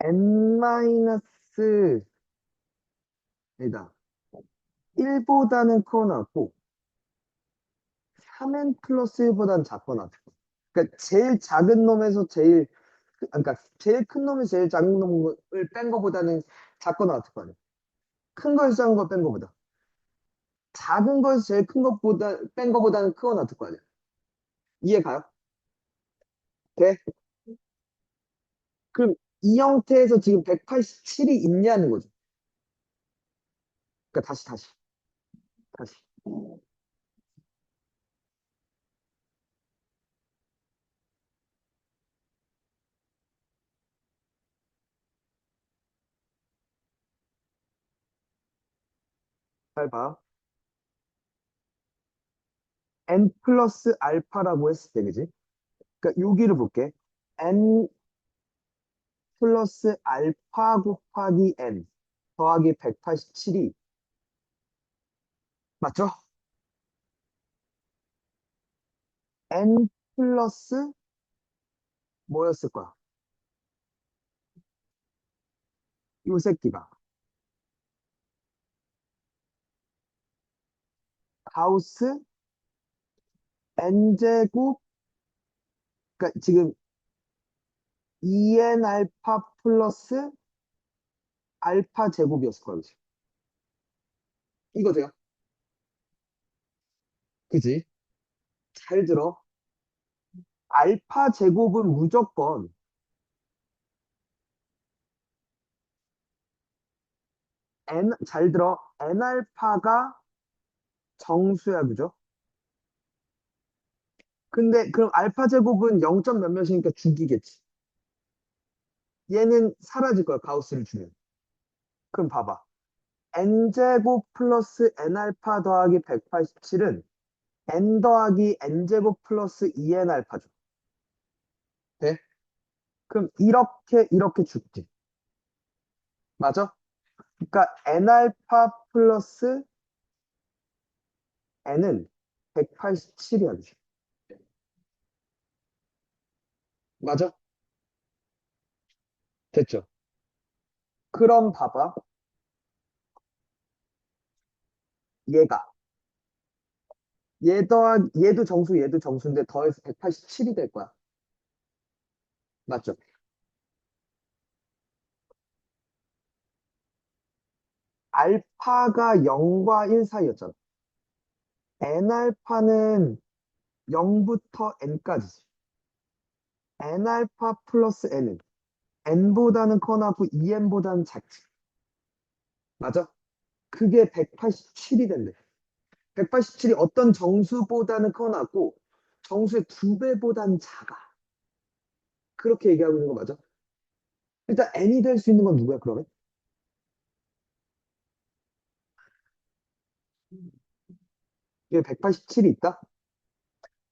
n-, 니다 1보다는 커나고 3n 플러스 1보다는 작거나. 그러니까 제일 작은 놈에서 그러니까 제일 큰 놈이 제일 작은 놈을 뺀 거보다는 작거나 같을 거 아니야. 큰 거에서 작은 걸 뺀 거보다. 작은 거에서 제일 큰 것보다 뺀 거보다는 크거나 같을 거 아니야. 이해 가요? 돼? 그럼 이 형태에서 지금 187이 있냐는 거죠. 그러니까 다시. 잘 봐. n 플러스 알파라고 했을 때, 그지? 그러니까 여기를 볼게. n 플러스 알파 곱하기 n 더하기 187이 맞죠? n 플러스 뭐였을 거야? 요 새끼가 가우스 n제곱 그러니까 지금 2n 알파 플러스 알파 제곱이었을 거야. 그지? 이거 돼요? 그지? 잘 들어. 알파 제곱은 무조건 잘 들어. n 알파가 정수야. 그죠? 근데 그럼 알파 제곱은 0. 몇몇이니까 죽이겠지. 얘는 사라질 거야. 가우스를 주면. 그럼 봐봐. n제곱 플러스 n알파 더하기 187은 n 더하기 n제곱 플러스 2n 알파죠. 돼? 그럼 이렇게 죽지. 맞아? 그러니까 n알파 플러스 n은 187이야. 맞아? 됐죠? 그럼 봐봐. 얘가 얘도 정수 얘도 정수인데 더해서 187이 될 거야. 맞죠? 알파가 0과 1 사이였잖아. n알파는 0부터 n까지지. n알파 플러스 n은 n보다는 커나고 2n보다는 작지. 맞아? 그게 187이 된대. 187이 어떤 정수보다는 커나고 정수의 2배보다는 작아. 그렇게 얘기하고 있는 거 맞아? 일단 n이 될 수 있는 건 누구야, 그러면? 이게 187이 있다?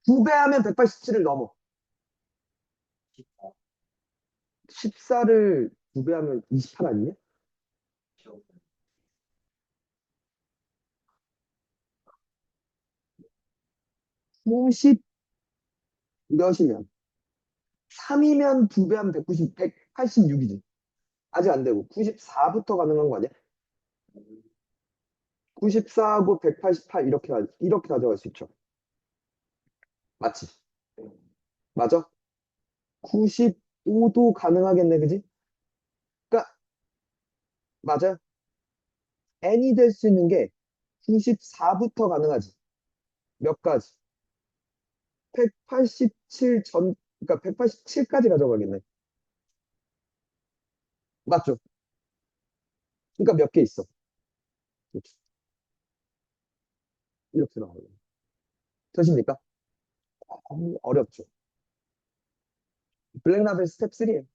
2배 하면 187을 넘어. 14를 2배 하면 28 아니냐? 90 몇이면? 3이면 2배 하면 186이지. 아직 안 되고. 94부터 가능한 거 아니야? 94하고 188 이렇게 가져갈 수 있죠. 맞지? 맞아? 95도 가능하겠네, 그지? 그러니까 맞아. n이 될 수 있는 게 94부터 가능하지. 몇 가지? 187 그러니까 187까지 가져가겠네. 맞죠? 그러니까 몇 개 있어. 이렇게 나와요. 되십니까? 어렵죠. 블랙라벨 스텝 3예요.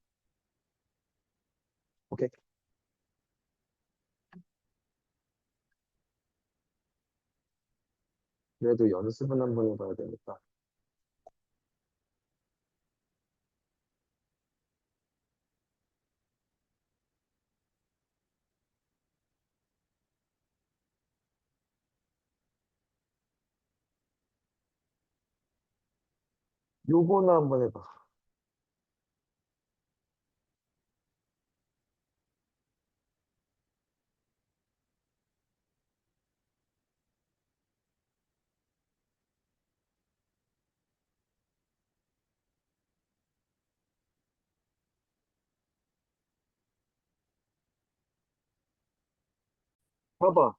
오케이. 그래도 연습은 한번 해봐야 되니까. 요거는 한번 해봐. 봐봐.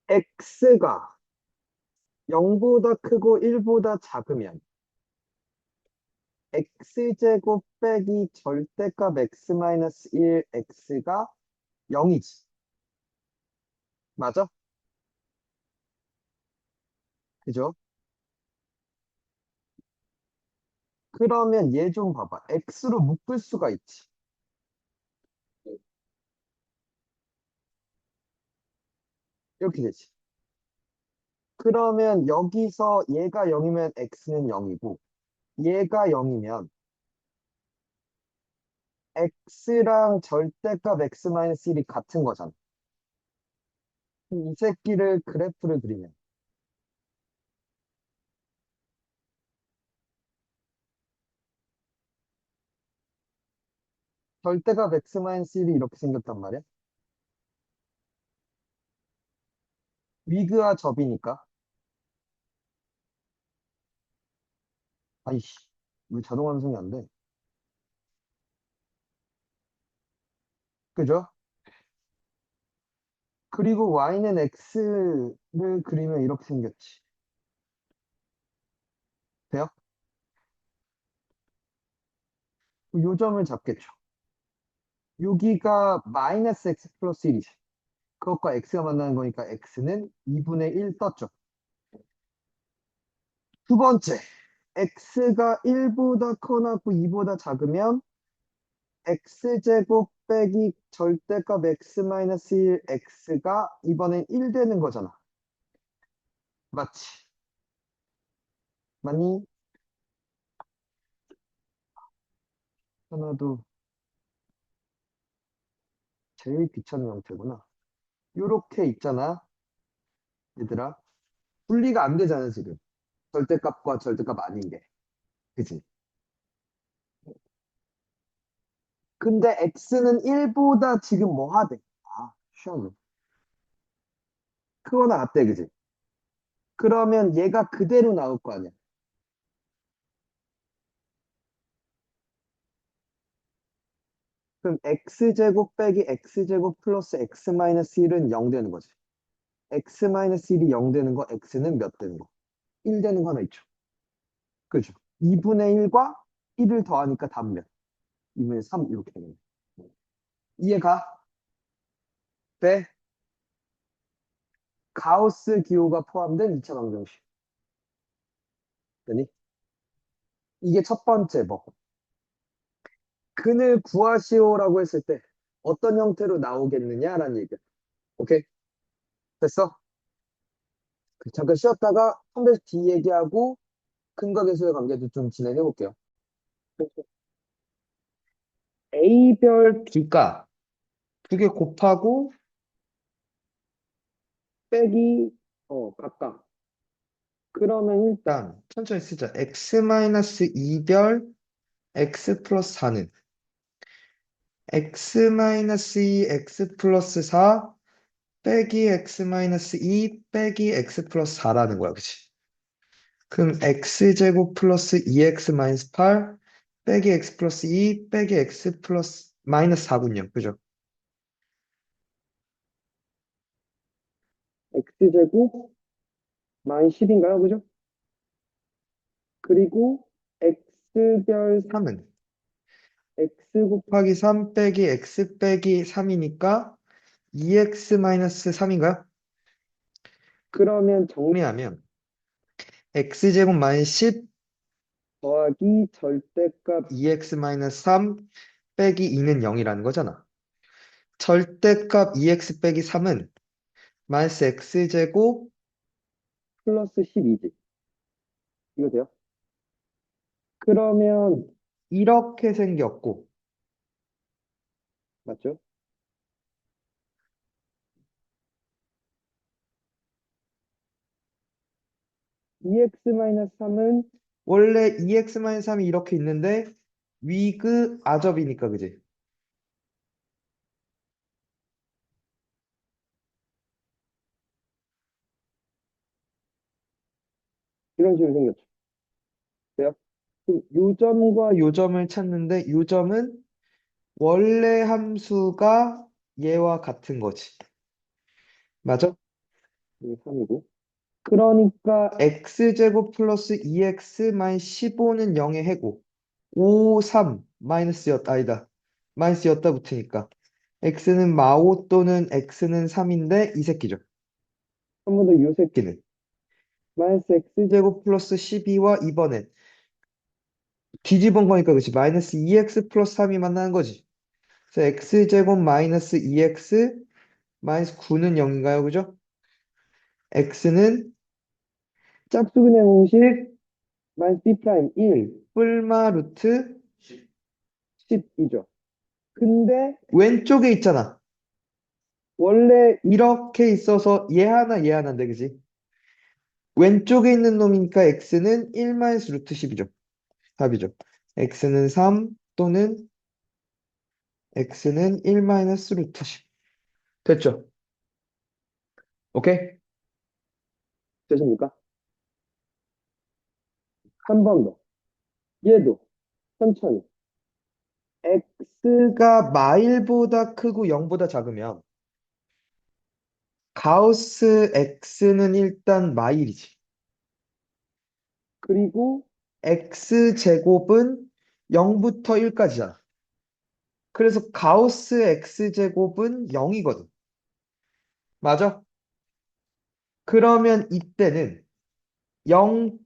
x가 0보다 크고 1보다 작으면 x제곱 빼기 절대값 x 마이너스 1 x가 0이지. 맞아? 그죠? 그러면 얘 좀 봐봐. x로 묶을 수가 있지. 이렇게 되지. 그러면 여기서 얘가 0이면 x는 0이고 얘가 0이면 x랑 절대값 x 마이너스 1이 같은 거잖아. 이 새끼를 그래프를 그리면 절대값 x 마이너스 1이 이렇게 생겼단 말이야. 위그와 접이니까. 아이씨, 왜 자동 완성이 안 돼? 그죠? 그리고 y는 x를 그리면 이렇게 생겼지. 돼요? 요 점을 잡겠죠. 여기가 마이너스 x 플러스 1이지. 그것과 x가 만나는 거니까 x는 2분의 1 떴죠. 두 번째, x가 1보다 커나고 2보다 작으면 x제곱 빼기 절대값 x 마이너스 1 x가 이번엔 1 되는 거잖아. 맞지? 맞니? 하나도 제일 귀찮은 형태구나. 요렇게 있잖아, 얘들아. 분리가 안 되잖아, 지금. 절대값과 절대값 아닌 게. 그치? 근데 x는 1보다 지금 뭐 하대? 아, 시원해. 그거 나왔대, 그지? 그러면 얘가 그대로 나올 거 아니야. 그럼 x제곱 빼기 x제곱 플러스 x 마이너스 1은 0 되는 거지. x 마이너스 1이 0 되는 거, x는 몇 되는 거? 1 되는 거 하나 있죠. 그죠? 2분의 1과 1을 더하니까 답은 몇? 2분의 3 이렇게 되는 거. 이해가? 돼? 가우스 기호가 포함된 2차 방정식. 되니? 이게 첫 번째 뭐. 근을 구하시오라고 했을 때 어떤 형태로 나오겠느냐라는 얘기야. 오케이? 됐어? 잠깐 쉬었다가 선배 D 얘기하고 근과 계수의 관계도 좀 진행해 볼게요. A별 D가 두 개 곱하고 빼기 각각. 그러면 일단 천천히 쓰자. x-2별 x 플러스 4는 x-2 x 플러스 4 빼기 x-2 빼기 x 플러스 4라는 거야. 그치? 그럼 x제곱 플러스 2x 마이너스 8 빼기 x 플러스 2 빼기 x 플러스 마이너스 4군요. 그죠? x제곱 마이너스 10인가요? 그죠? 그리고 x별 3은 x 곱하기 3 빼기 x 빼기 3이니까 2x 마이너스 3인가요? 그러면 정리하면 x제곱 마이너스 10 더하기 절대값 2x 마이너스 3 빼기 2는 0이라는 거잖아. 절대값 2x 빼기 3은 마이너스 x제곱 플러스 12지. 이거 돼요? 그러면 이렇게 생겼고 맞죠? 2x-3은 원래 2x 마이너스 3이 이렇게 있는데 위그 아접이니까 그지? 이런 식으로 생겼죠. 돼요? 그럼 요점과 요점을 찾는데 요점은 원래 함수가 얘와 같은 거지. 맞아? 요 3이고. 그러니까 x제곱 플러스 2x 마이너스 15는 0의 해고 5, 3 마이너스였다. 아니다. 마이너스였다 붙으니까 x는 마5 또는 x는 3인데 이 새끼죠. 한 번 더 요새 새끼는 마이너스 x 제곱 플러스 12와 이번엔 뒤집은 거니까 그치? 마이너스 2x 플러스 3이 만나는 거지. 그래서 x제곱 마이너스 2x 마이너스 9는 0인가요? 그죠? x는 짝수근의 공식 마이너스 b 프라임 1, 뿔마 루트 10이죠. 근데 왼쪽에 있잖아. 원래 이렇게 있어서 얘 하나 얘 하나인데 그지? 왼쪽에 있는 놈이니까 x는 1 마이너스 루트 10이죠. 답이죠. x는 3 또는 x는 1 마이너스 루트 10. 됐죠? 오케이? 되십니까? 한 번 더. 얘도 천천히. x x가 마일보다 크고 0보다 작으면 가우스 x는 일단 마일이지. 그리고 x제곱은 0부터 1까지잖아. 그래서 가우스 x제곱은 0이거든. 맞아? 그러면 이때는 0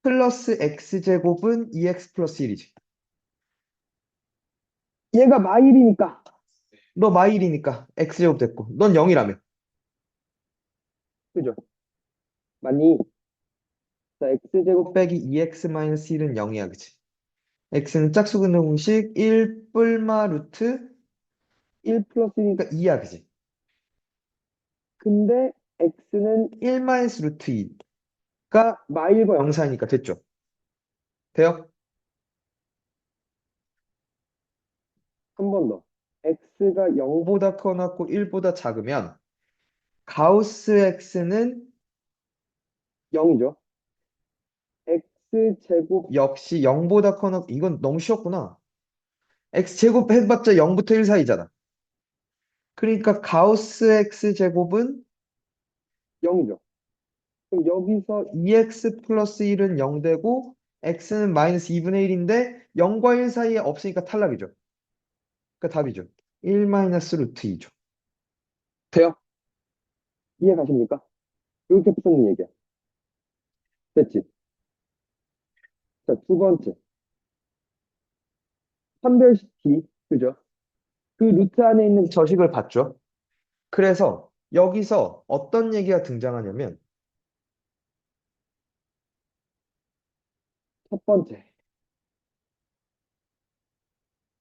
플러스 x제곱은 2x 플러스 1이지. 얘가 마일이니까 너 마일이니까 x제곱 됐고 넌 0이라며. 그죠? 맞니? 자, x제곱 빼기 2x 마이너스 1은 0이야. 그치? x는 짝수근의 공식 1 뿔마 루트 1 플러스 1이니까 그러니까 2야. 그치? 근데 x는 1 마이너스 루트 2가 마일과 0. 영사니까 됐죠? 돼요? 한 번 더. x가 0, 0보다 커놨고 1보다 작으면 가우스 x는 0이죠. x제곱 역시 0보다 커놨고 이건 너무 쉬웠구나. x제곱 해봤자 0부터 1 사이잖아. 그러니까 가우스 x제곱은 0이죠. 그럼 여기서 2x 플러스 1은 0 되고 x는 마이너스 2분의 1인데 0과 1 사이에 없으니까 탈락이죠. 그러니까 답이죠. 1 마이너스 루트 2죠. 돼요? 이해 가십니까? 이렇게 푸는 얘기야. 됐지? 자, 두 번째. 판별식 그죠? 그 루트 안에 있는 저식을 봤죠. 그래서 여기서 어떤 얘기가 등장하냐면 첫 번째.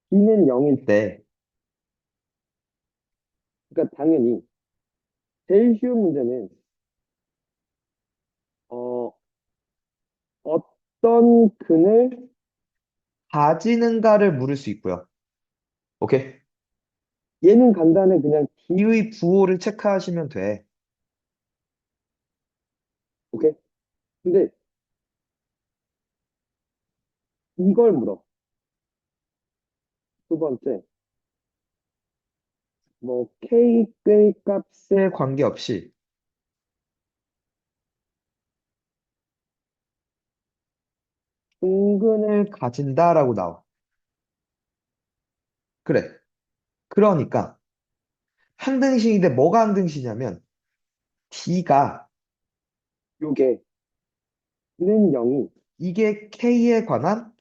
b는 0일 때, 네, 그러니까 당연히 제일 쉬운 문제는 어, 어떤 근을 가지는가를 물을 수 있고요. 오케이? 얘는 간단해 그냥 d D의 부호를 체크하시면 돼. 오케이? 근데 이걸 물어. 두 번째, 뭐 K 값에 관계없이 중근을 가진다라고 나와. 그래. 그러니까 항등식인데 뭐가 항등식이냐면 D가 요게 는 0이 이게 K에 관한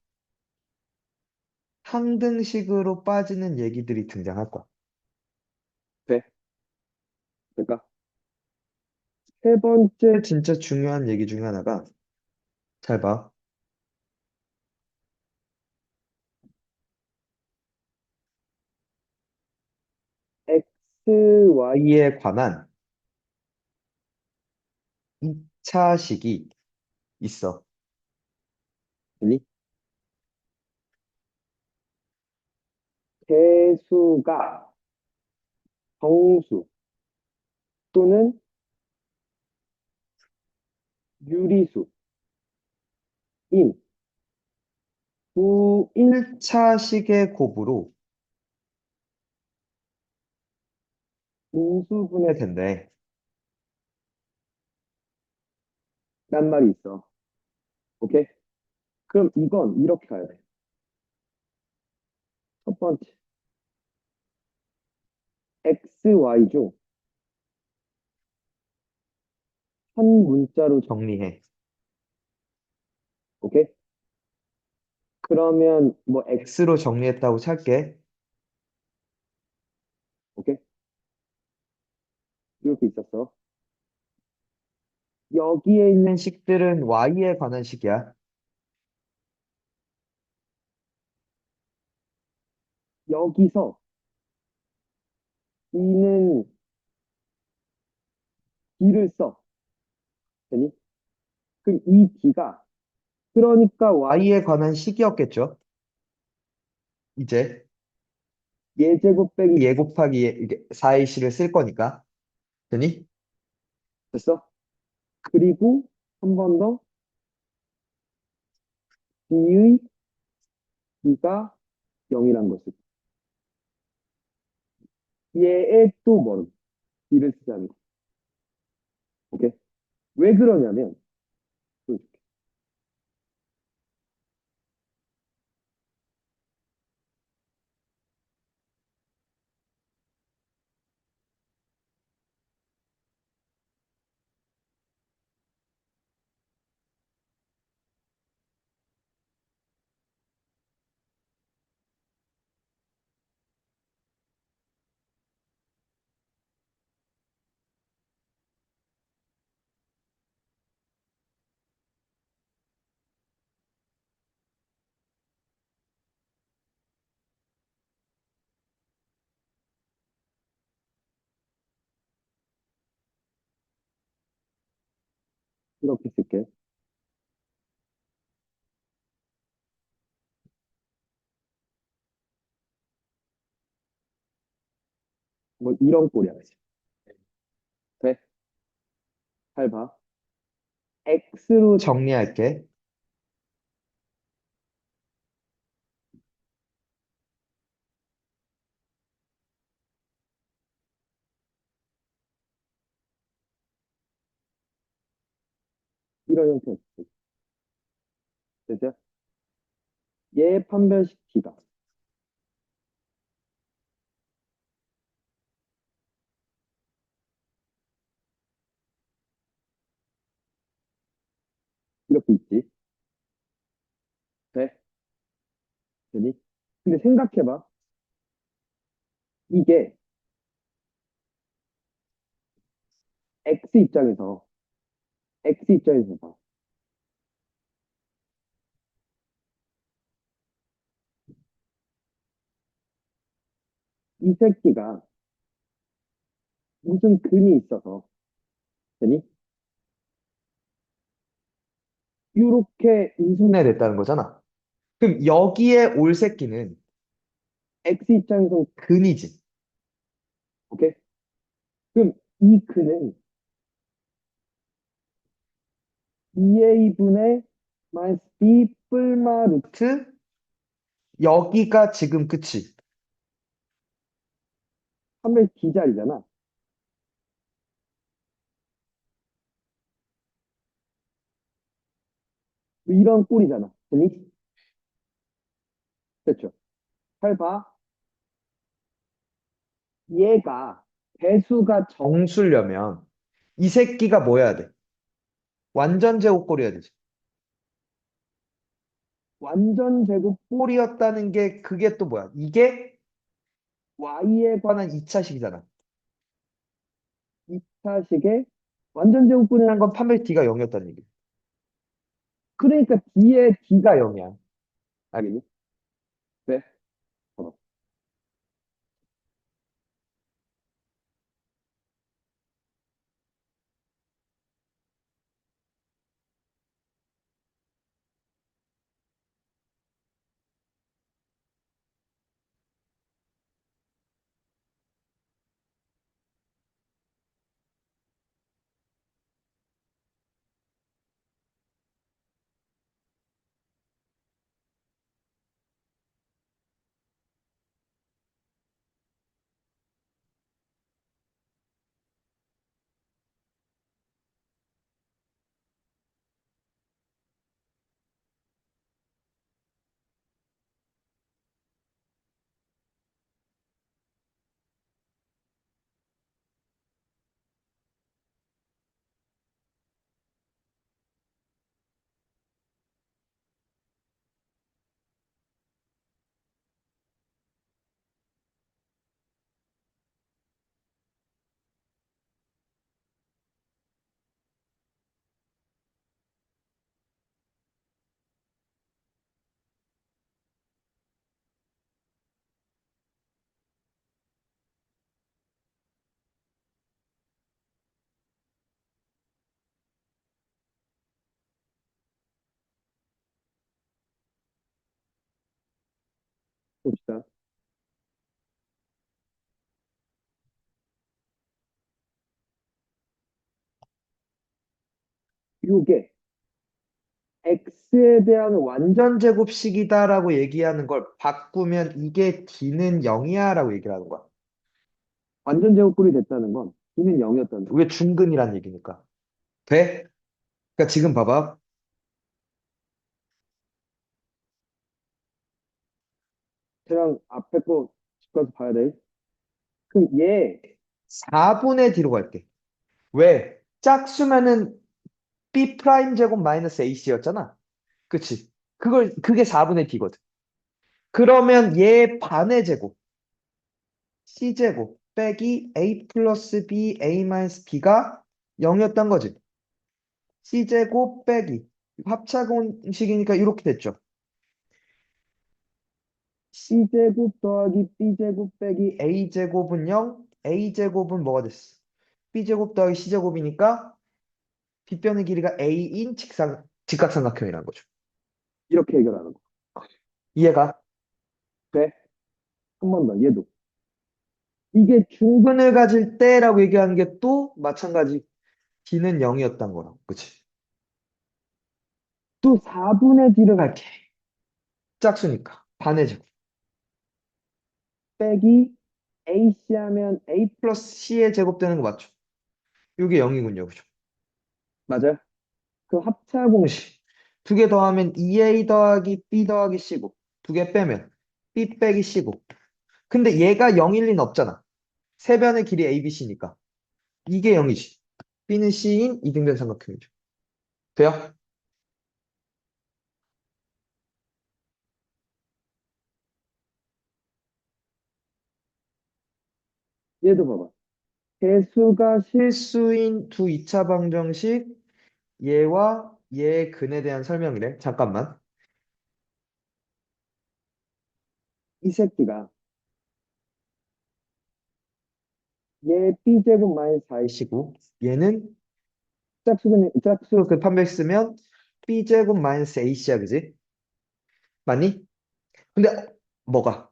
항등식으로 빠지는 얘기들이 등장할 거야. 돼. 그러니까 세 번째 진짜 중요한 얘기 중에 하나가 잘 봐. XY에 관한 2차식이 있어. X니 개수가 정수 또는 유리수인 1차식의 곱으로 인수분해 된대. 란 말이 있어. 오케이? 그럼 이건 이렇게 가야 돼. 첫 번째, X, Y 중 한 문자로 정리해. 오케이? 그러면 뭐 X, X로 정리했다고 찰게. 오케이? 이렇게 있었어. 여기에 있는 식들은 Y에 관한 식이야. 여기서 D는 D를 써. 되니? 그럼 이 D가 그러니까 Y에 관한 식이었겠죠. 이제 Y제곱 빼기 얘 곱하기 이게 4AC를 쓸 거니까. 되니? 됐어? 그리고 한 번 더 D의 D가 0이란 것을. 얘의 또 뭐를? D를 쓰자는 거. 오케이? 왜 그러냐면 보여줄게. 이렇게 쓸게. 뭐 이런 꼴이야. 돼? 잘 봐. X로 정리할게. 이런 형태였어. 됐죠? 얘 판별식 D가 이렇게 있지. 돼? 되니? 근데 생각해봐. 이게 X 입장에서, X 입장에서 봐. 이 새끼가 무슨 근이 있어서, 되니? 이렇게 인수분해 분해됐다는 거잖아. 그럼 여기에 올 새끼는 X 입장에서, 근이지. 오케이? 그럼 이 근은 2a분의 마이너스 b 뿔마 루트 여기가 지금 끝이. 3의 d자리잖아. 이런 꼴이잖아. 됐니? 됐죠? 잘 봐. 얘가 배수가 정수려면 이 새끼가 뭐 해야 돼? 완전 제곱꼴이어야 되지. 완전 제곱 꼴이었다는 게 그게 또 뭐야? 이게 y에 관한 관한 2차식이잖아. 2차식의 완전 제곱분이란 한 건 판별 D가 0이었다는 얘기. 그러니까 d의 d가 D가 0. 0이야. 알겠니? 네. 봐봐. 봅시다. 요게 x에 대한 완전 완전 제곱식이다라고 얘기하는 걸 바꾸면 이게 D는 0이야 라고 얘기를 하는 거야. 완전 제곱분이 됐다는 건 d는 0이었다는 거. 왜 중근이란 얘기니까. 돼? 그러니까 지금 봐봐. 쟤랑 앞에 거 집 가서 봐야 돼. 그럼 얘 4분의 D로 갈게. 왜? 짝수면은 B 프라임 제곱 마이너스 AC였잖아. 그치? 그게 4분의 D거든. 그러면 얘 반의 제곱, C제곱 빼기 A 플러스 B, A 마이너스 B가 0이었던 거지. C제곱 빼기. 합차공식이니까 이렇게 됐죠. c제곱 더하기 b제곱 빼기 A제곱은 0, A제곱은 뭐가 됐어? B제곱 더하기 C제곱이니까 빗변의 길이가 A인 직각삼각형이라는 거죠. 이렇게 해결하는 거. 이해가? 돼? 한 번 더, 얘도. 이게 중근을 가질 때라고 얘기하는 게 또 마찬가지. D는 0이었던 거라고. 그치? 또 4분의 d를 갈게. 짝수니까. 반의 제곱. 빼기 ac 하면 a 플러스 C의 제곱 되는 거 맞죠? 이게 0이군요. 그죠? 맞아요? 그 합차공식. 공식. 두 개 더하면 2A 더하기 B 더하기 C고. 두 개 빼면 B 빼기 C고. 근데 얘가 0일 리는 없잖아. 세 변의 길이 ABC니까. 이게 0이지. B는 C인 이등변 삼각형이죠. 돼요? 얘도 봐봐. 개수가 필수인 두 2차 방정식 얘와 얘의 근에 대한 설명이래. 잠깐만. 이 새끼가 얘 b제곱 마이너스 4이 C고 얘는 짝수근 짝수 그 판별 쓰면 B제곱 마이너스 AC야, 그지? 맞니? 근데 뭐가?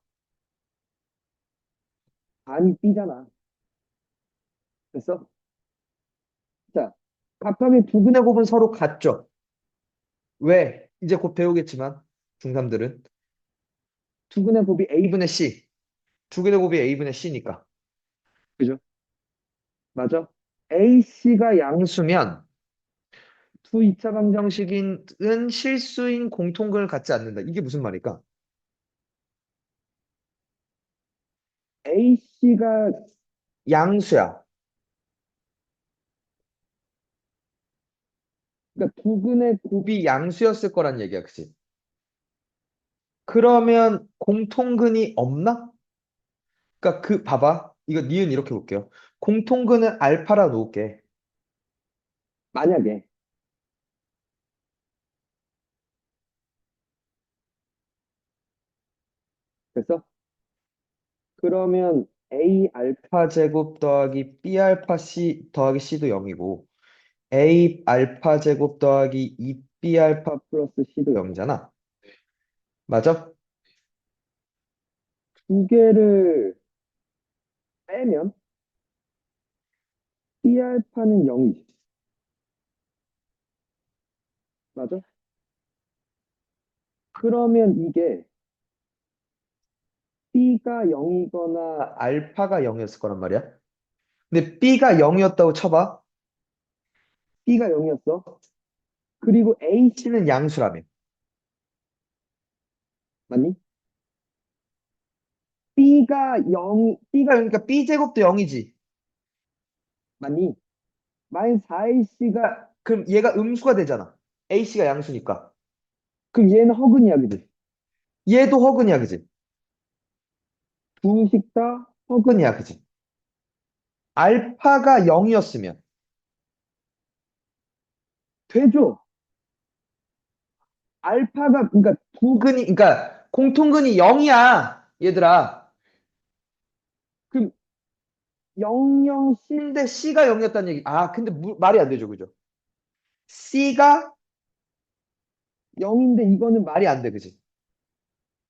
반이 b잖아. 됐어? 자, 각각의 두 두근의 곱은 서로 같죠? 왜? 이제 곧 배우겠지만 중3들은 두근의 곱이 A분의 C. 두근의 곱이 A분의 C니까. 그죠? 맞아? AC가 양수면 두 2차 방정식은 실수인 공통근을 갖지 않는다. 이게 무슨 말일까? AC가 양수야. 그러니까 두근의 곱이 양수였을 거란 얘기야, 그치? 그러면 공통근이 없나? 그러니까 봐봐. 이거 니은 이렇게 볼게요. 공통근은 알파라 놓을게. 만약에. 그래서 그러면 A 알파 제곱 더하기 B 알파 C 더하기 C도 0이고 A 알파 제곱 더하기 2B 알파 플러스 C도 0이잖아. 맞아? 두 개를 빼면 B 알파는 0이지. 맞아? 그러면 이게 B가 0이거나 알파가 0이었을 거란 말이야. 근데 B가 0이었다고 쳐봐. B가 0이었어. 그리고 H는 양수라며. 맞니? B가 0이니까 B제곱도 0이지. 맞니? 마이너스 4AC가, 그럼 얘가 음수가 되잖아. AC가 양수니까. 그럼 얘는 허근이야, 그지? 얘도 허근이야, 그지? 두식 다 허근이야, 그지? 알파가 0이었으면 되죠? 알파가, 그러니까 그러니까 공통근이 0이야, 얘들아. 그럼 00 C인데 C가 0이었다는 얘기. 아, 근데 말이 안 되죠, 그죠? C가 0인데 이거는 말이 안 돼, 그지?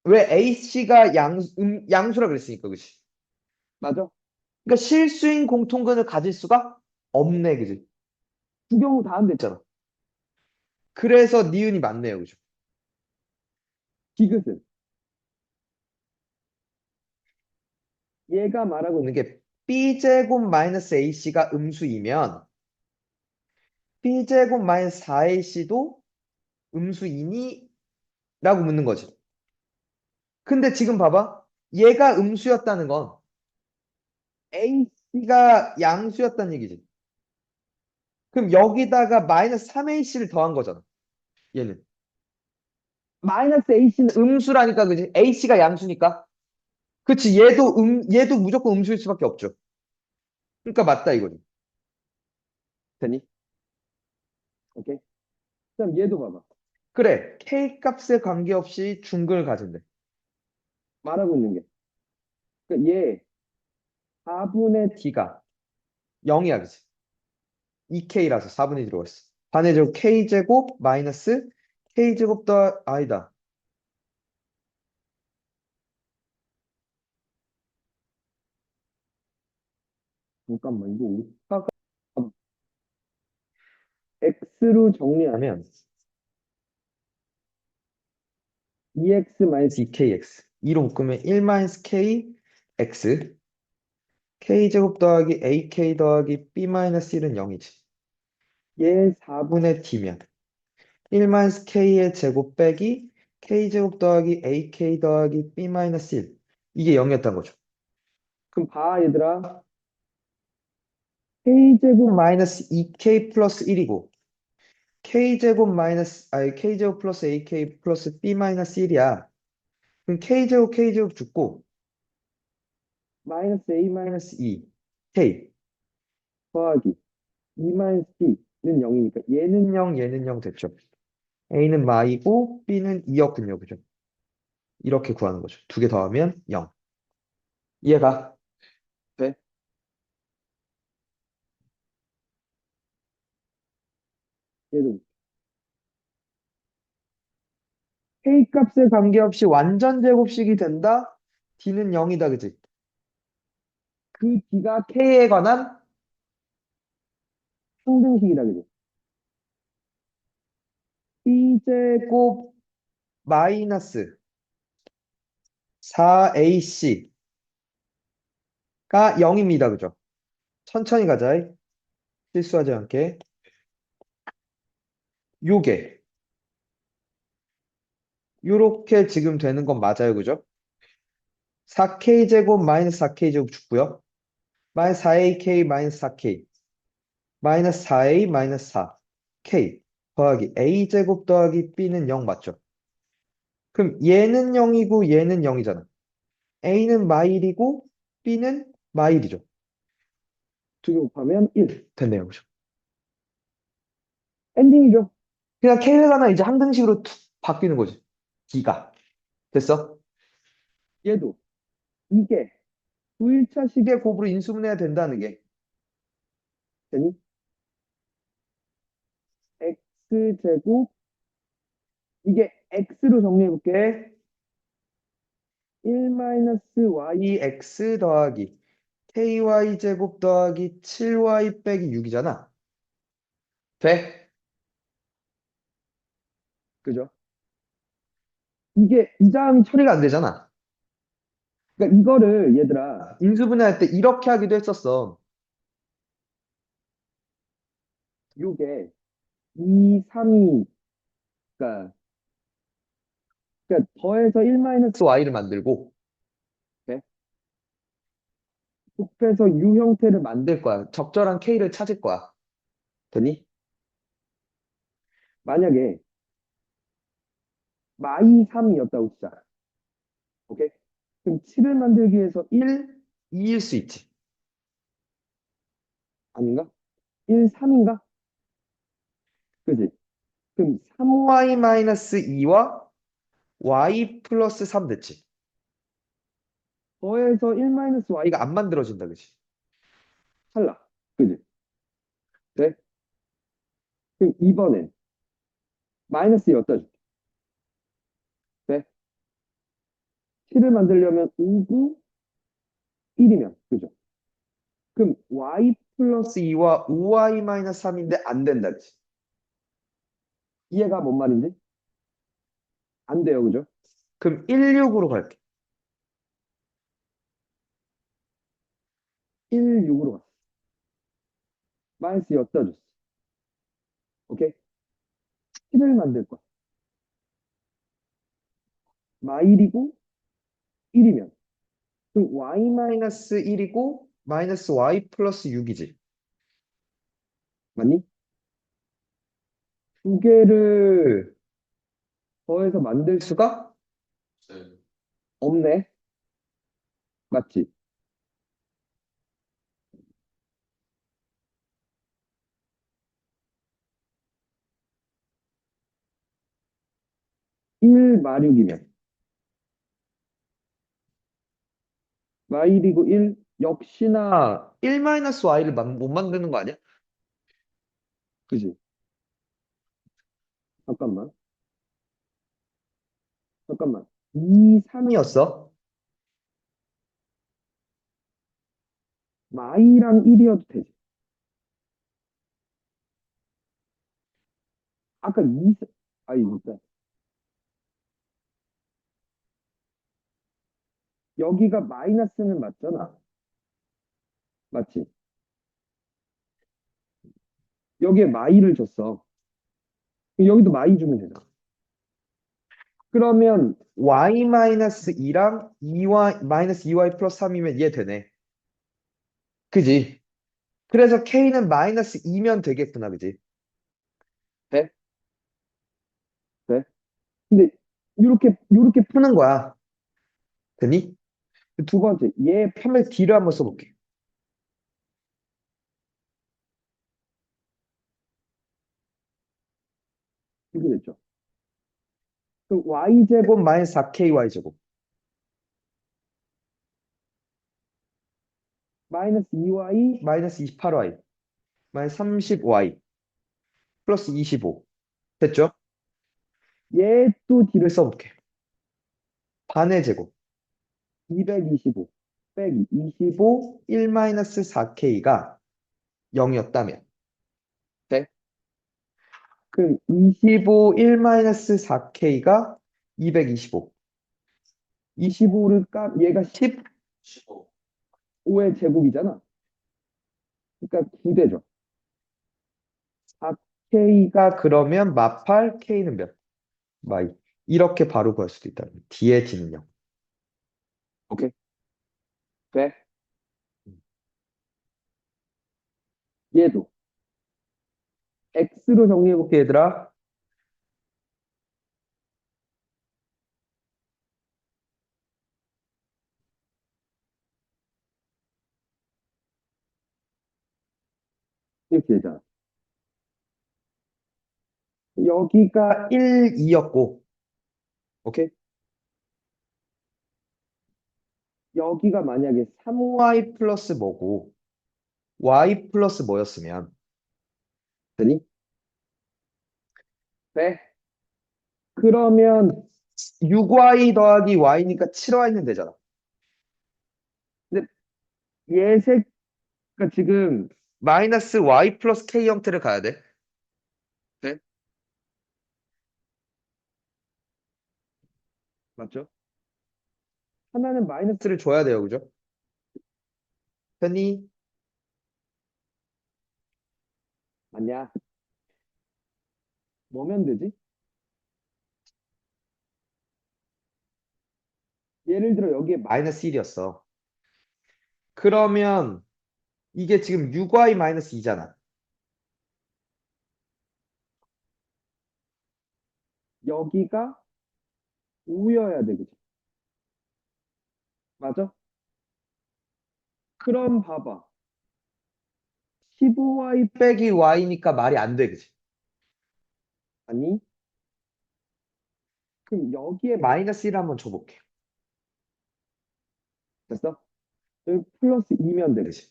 왜 AC가 양수라 그랬으니까, 그지? 맞아. 그러니까 실수인 공통근을 가질 수가 없네, 그지? 두 경우 다 안 됐잖아. 그래서 니은이 맞네요, 그죠? 디귿은 얘가 말하고 있는 게 B제곱 마이너스 AC가 음수이면 B제곱 마이너스 4AC도 음수이니? 라고 묻는 거지. 근데 지금 봐봐. 얘가 음수였다는 건 AC가 양수였다는 얘기지. 그럼 여기다가 마이너스 3AC를 더한 거잖아. 얘는. 마이너스 AC는 음수라니까, 그지? AC가 양수니까. 그치, 얘도 무조건 음수일 수밖에 없죠. 그러니까 맞다, 이거지. 되니? 오케이? 그럼 얘도 봐봐. 그래, K 값에 관계없이 중근을 가진대. 말하고 있는 게. 그러니까 얘 4분의 D가 0이야, 그치? 2K라서 4분의 들어갔어. 반대로 K제곱 마이너스 K제곱 더, 아니다. 잠깐만, 이거 오차가 X로 정리하면 2X 마이너스 2KX. 2로 묶으면 1 마이너스 KX. K제곱 더하기 AK 더하기 B 마이너스 1은 0이지. 얘 4분의 D면 1 마이너스 K의 제곱 빼기 K제곱 더하기 AK 더하기 B 마이너스 1. 이게 0이었던 거죠. 그럼 봐, 얘들아. K제곱 마이너스 2K 플러스 1이고 K제곱 플러스 AK 플러스 B 마이너스 1이야. 그럼 K제곱 죽고 마이너스 A 마이너스 2 K 더하기 2 마이너스 B는 0이니까 얘는 0, 얘는 0 됐죠. A는 마이고 B는 2였군요. 그죠? 이렇게 구하는 거죠. 두 개 더하면 0. 이해가 돼? 얘도 K 값에 관계없이 완전 제곱식이 된다? D는 0이다. 그지? 그 D가 K에 관한 상등식이다. 그지? b제곱 마이너스 4ac가 0입니다. 그죠? 천천히 가자. 실수하지 않게. 요게 요렇게 지금 되는 건 맞아요. 그죠? 4k제곱 마이너스 4k제곱 죽고요. 마이너스 4ak 마이너스 4k 마이너스 4a 마이너스 4k 더하기 a제곱 더하기 b는 0 맞죠? 그럼 얘는 0이고 얘는 0이잖아. a는 마일이고 b는 마일이죠. 두 개 곱하면 1 됐네요. 그죠? 엔딩이죠. 그냥 k를 하나 이제 항등식으로 툭 바뀌는 거지. d가. 됐어? 얘도 이게 9일차식의 곱으로 인수분해야 된다는 게 되니? x제곱 이게 x로 정리해볼게. 1-yx 더하기 ky제곱 더하기 7y 빼기 6이잖아. 돼? 그죠? 이게 이 다음이 처리가 안 되잖아. 그러니까 이거를 얘들아 인수분해할 때 이렇게 하기도 했었어. 요게 2, 3이 그러니까 더해서 1-y를 만들고 네? 곱해서 u 형태를 만들 거야. 적절한 k를 찾을 거야. 되니? 만약에 마이 3이었다고 치자. 오케이? 그럼 7을 만들기 위해서 1, 2일 수 있지. 아닌가? 1, 3인가? 그지? 그럼 3y-2와 y 플러스 3 됐지. 더해서 1-y가 안 만들어진다, 그지? 탈락. 그지? 네? 그럼 이번엔 마이너스 2 어디다 줄게? 네? 7을 만들려면 5, 9, 1이면, 그죠? 그럼 y 플러스 2와 5y 마이너스 3인데 안 된다, 그지? 이해가 뭔 말인지? 안 돼요, 그죠? 그럼 16으로 갈게. 16으로 갔어. 마이너스 2 어디다 줬어? 오케이? 7을 만들 거야. 마일이고 1이면. 그럼 y 마이너스 1이고 마이너스 y 플러스 6이지. 맞니? 두 개를 더해서 만들 수가 없네. 맞지? 일 마육이면 y이고 1 역시나 1 마이너스 y를 못 만드는 거 아니야? 그지? 잠깐만. 잠깐만. 2, 3이었어? y랑 1이어도 되지. 아까 2, 아니, 진짜. 여기가 마이너스는 맞잖아. 맞지? 여기에 마이를 줬어. 여기도 마이 주면 되잖아. 그러면 y-2랑 2y, 마이너스 2y 플러스 3이면 이해 되네. 그지? 그래서 k는 마이너스 2면 되겠구나. 그지? 돼? 돼? 근데 요렇게 푸는 거야. 되니? 두 번째, 얘 판매 D를 한번 써볼게. 이렇게 됐죠? 그럼 y제곱 마이너스 4ky제곱 마이너스 2y 마이너스 28y 마이너스 30y 플러스 25 됐죠? 얘 또 D를 써볼게. 반의 제곱 225 빼기 25 1-4k가 0이었다면 돼? 그럼 25, 1-4K가 225. 25를 얘가 15의 제곱이잖아. 그러니까 9대죠. 4K가 그러면 마팔, K는 몇? 마이. 이렇게 바로 구할 수도 있다. D의 D는 0. 오케이? 돼? 얘도. X로 정리해볼게, 얘들아. 이렇게 되잖아. 여기가 1, 2였고, 오케이? 여기가 만약에 3y 플러스 뭐고, y 플러스 뭐였으면, 되니? 돼? 그러면 6y 더하기 y니까 7y는 되잖아. 근데 얘 그러니까 지금 마이너스 y 플러스 k 형태를 가야 돼. 네? 맞죠? 하나는 마이너스를 줘야 돼요, 그죠? 편히 맞냐? 뭐면 되지? 예를 들어 여기에 마이너스 1이었어. 그러면 이게 지금 6y 마이너스 2잖아. 여기가 5여야 돼, 그지? 맞아? 그럼 봐봐. 15y 빼기 y니까 말이 안 돼, 그지? 아니, 그럼 여기에 마이너스 1 한번 줘볼게. 됐어? 여기 플러스 2면 돼, 그지?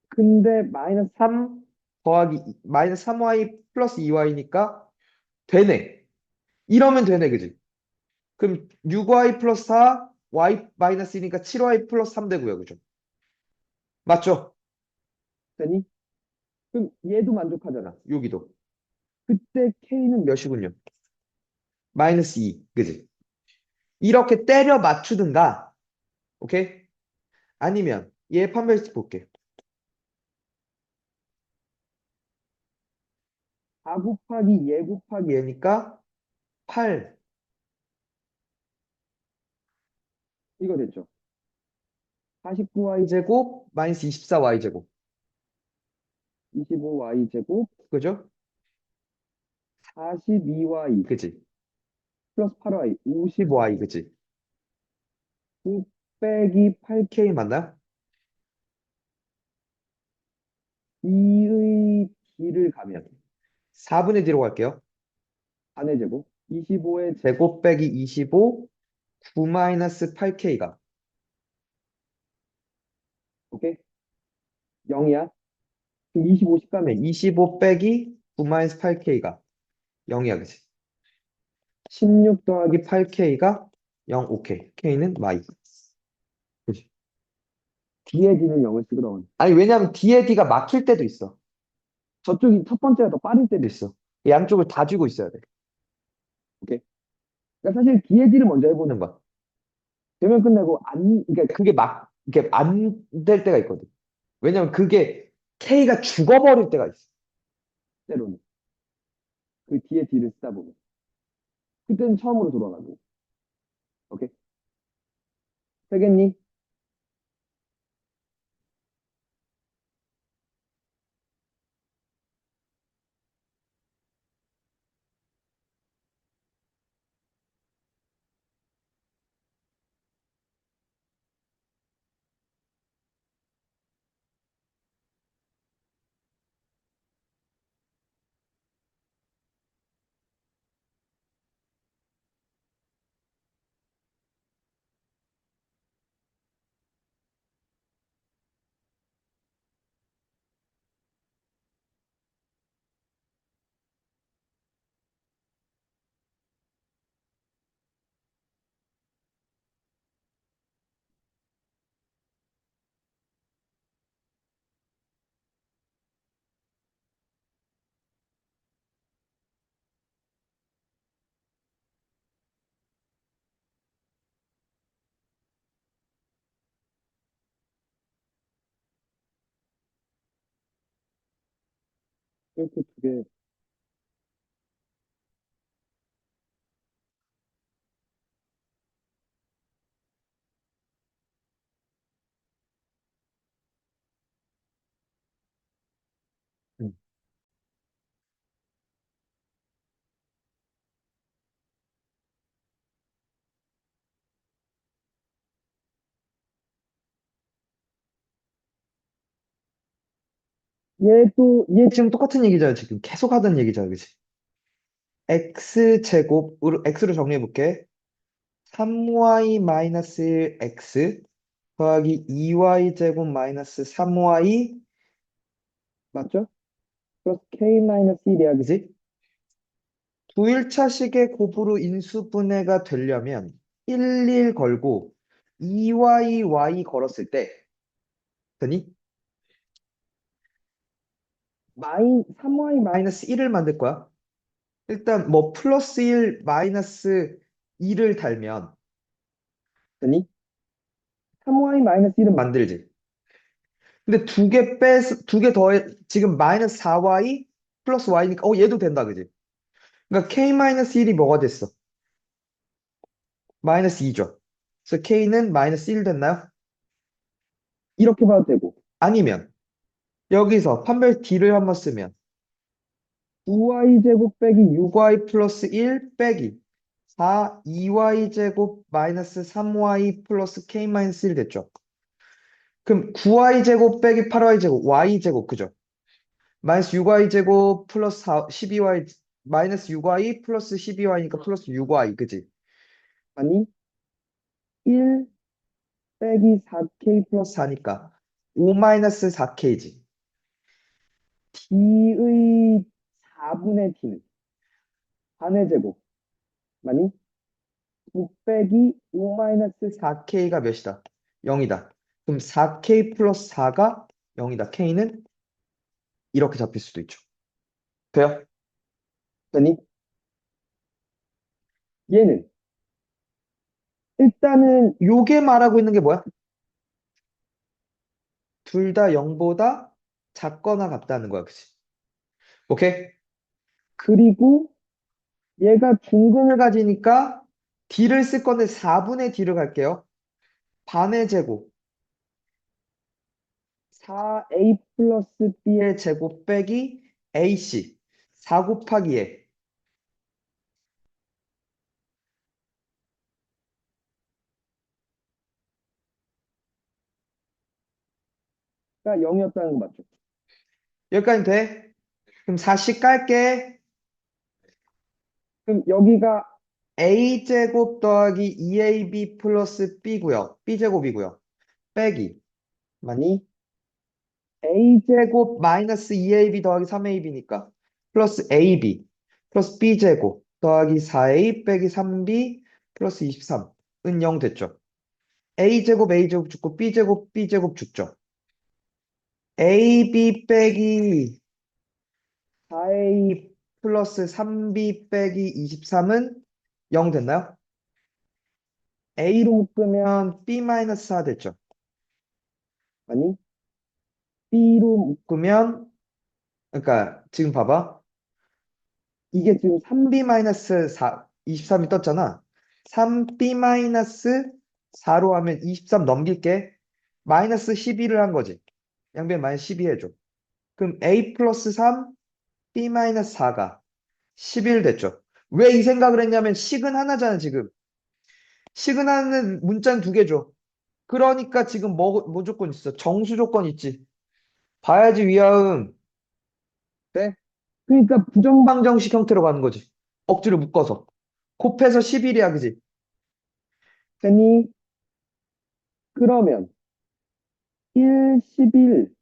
근데 마이너스 3 더하기 마이너스 3y 플러스 2y니까 되네. 이러면 되네, 그지? 그럼 6y 플러스 4, y 마이너스 2니까 7y 플러스 3 되고요, 그죠? 맞죠? 되니? 그럼 얘도 만족하잖아, 여기도. 그때 k는 몇이군요? 마이너스 2, 그지? 이렇게 때려 맞추든가, 오케이? 아니면 얘 판별식 볼게. 4 곱하기 얘 곱하기 얘니까 8. 이거 됐죠? 49y 제곱 마이너스 24y 제곱. 25y 제곱, 그죠? 42y, 그지? 플러스 8y, 55y, 그지? 9 빼기 8k 맞나? 2의 d를 가면 4분의 d로 갈게요. 4의 제곱. 25의 제곱 빼기 25, 9 마이너스 8k가. 오케이? 0이야? 25씩 가면 25 빼기 9 마이너스 8k가 0이야, 그지? 16 더하기 8k가 0, 오케이. k는 마이. 그지? D의 D는 0을 쓰거든. 아니, 왜냐면 D의 D가 막힐 때도 있어. 저쪽이 첫 번째가 더 빠를 때도 있어. 양쪽을 다 쥐고 있어야 돼. 오케이? 그러니까 사실 D의 D를 먼저 해보는 거야. 되면 끝내고 그러니까 그게 막, 이게 안 될 때가 있거든. 왜냐면 그게 K가 죽어버릴 때가 있어. 때로는. 그 D의 D를 쓰다 보면. 그때는 처음으로 돌아가고. 오케이? 되겠니? 이렇게 두 개. 음. 얘 지금 똑같은 얘기잖아. 지금 계속 하던 얘기잖아. 그치? x제곱으로, x로 정리해볼게. 3y 마이너스 1 x 더하기 2y 제곱 마이너스 3y 맞죠? 플러스 k-1이야, 그지? 두 1차식의 곱으로 인수분해가 되려면 1, 1 걸고 2y, y 걸었을 때 되니? 3y 마이너스 1을 만들 거야. 일단 뭐 플러스 1, 마이너스 2를 달면 되니? 3y 마이너스 1은 만들지. 근데 두 개 더해, 지금 마이너스 4y 플러스 y니까, 얘도 된다, 그지? 그러니까 k-1이 뭐가 됐어? 마이너스 2죠. 그래서 k는 마이너스 1 됐나요? 이렇게 봐도 되고. 아니면, 여기서 판별 d를 한번 쓰면, 9y 제곱 빼기 6y 플러스 1 빼기 4, 2y 제곱 마이너스 3y 플러스 k 마이너스 1 됐죠. 그럼 9y 제곱 빼기 8y 제곱, y 제곱, 그죠? 마이너스 6y 제곱 플러스 12y 마이너스 6y 플러스 12y니까 플러스 6y 그지? 아니 1 빼기 4k 플러스 4니까 5 마이너스 4k지. d의 4분의 d는 반의 제곱 아니 9 빼기 5 마이너스 4k가 몇이다? 0이다. 그럼 4k 플러스 4가 0이다. k는 이렇게 잡힐 수도 있죠. 돼요? 되니? 얘는 일단은 요게 말하고 있는 게 뭐야? 둘 다 0보다 작거나 같다는 거야, 그치? 오케이? 그리고 얘가 중근을 가지니까 D를 쓸 건데 4분의 D를 갈게요. 반의 제곱 4A 플러스 B의 제곱 빼기 AC 4 곱하기 에 가 0이었다는 거 맞죠? 여기까지 돼? 그럼 4씩 깔게. 그럼 여기가 A제곱 더하기 2AB 플러스 B고요. B제곱이고요. 빼기. 많이? A제곱 마이너스 2AB 더하기 3AB니까 플러스 AB 플러스 B제곱 더하기 4A 빼기 3B 플러스 23은 0 됐죠. A제곱 죽고 B제곱 죽죠. AB 빼기 4A 플러스 3B 빼기 23은 0 됐나요? A로 묶으면 B 마이너스 4 됐죠. 아니 B로 묶으면 그러니까 지금 봐봐. 이게 지금 3B 마이너스 4, 23이 떴잖아. 3B 마이너스 4로 하면 23 넘길게. 마이너스 12를 한 거지. 양변 마이너스 12 해줘. 그럼 A 플러스 3, B 마이너스 4가 11 됐죠. 왜 이 생각을 했냐면 식은 하나잖아, 지금. 식은 하나는 문자는 두 개죠. 그러니까 지금 뭐 조건 있어? 정수 조건 있지. 봐야지, 위하음. 네? 그러니까 부정방정식 형태로 가는 거지. 억지로 묶어서. 곱해서 11이야, 그지? 됐니? 그러면 1, 11.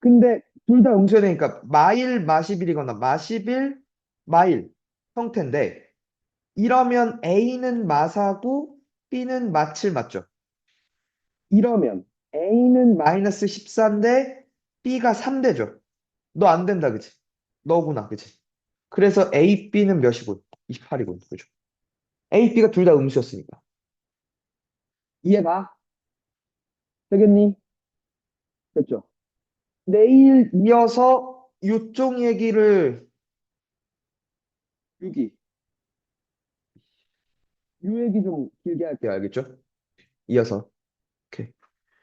근데 둘 다 음수야 되니까 마일, 마십일이거나 마십일, 마일 형태인데 이러면 A는 마사고 B는 마칠 맞죠? 이러면 A는 마이너스 14인데 B가 3대죠. 너 안 된다, 그지? 너구나, 그지? 그래서 A, B는 몇이고? 28이고, 그죠? A, B가 둘 다 음수였으니까. 이해가? 되겠니? 됐죠? 내일 이어서 요쪽 얘기를 여기. 요 얘기 좀 길게 할게요. 알겠죠? 이어서.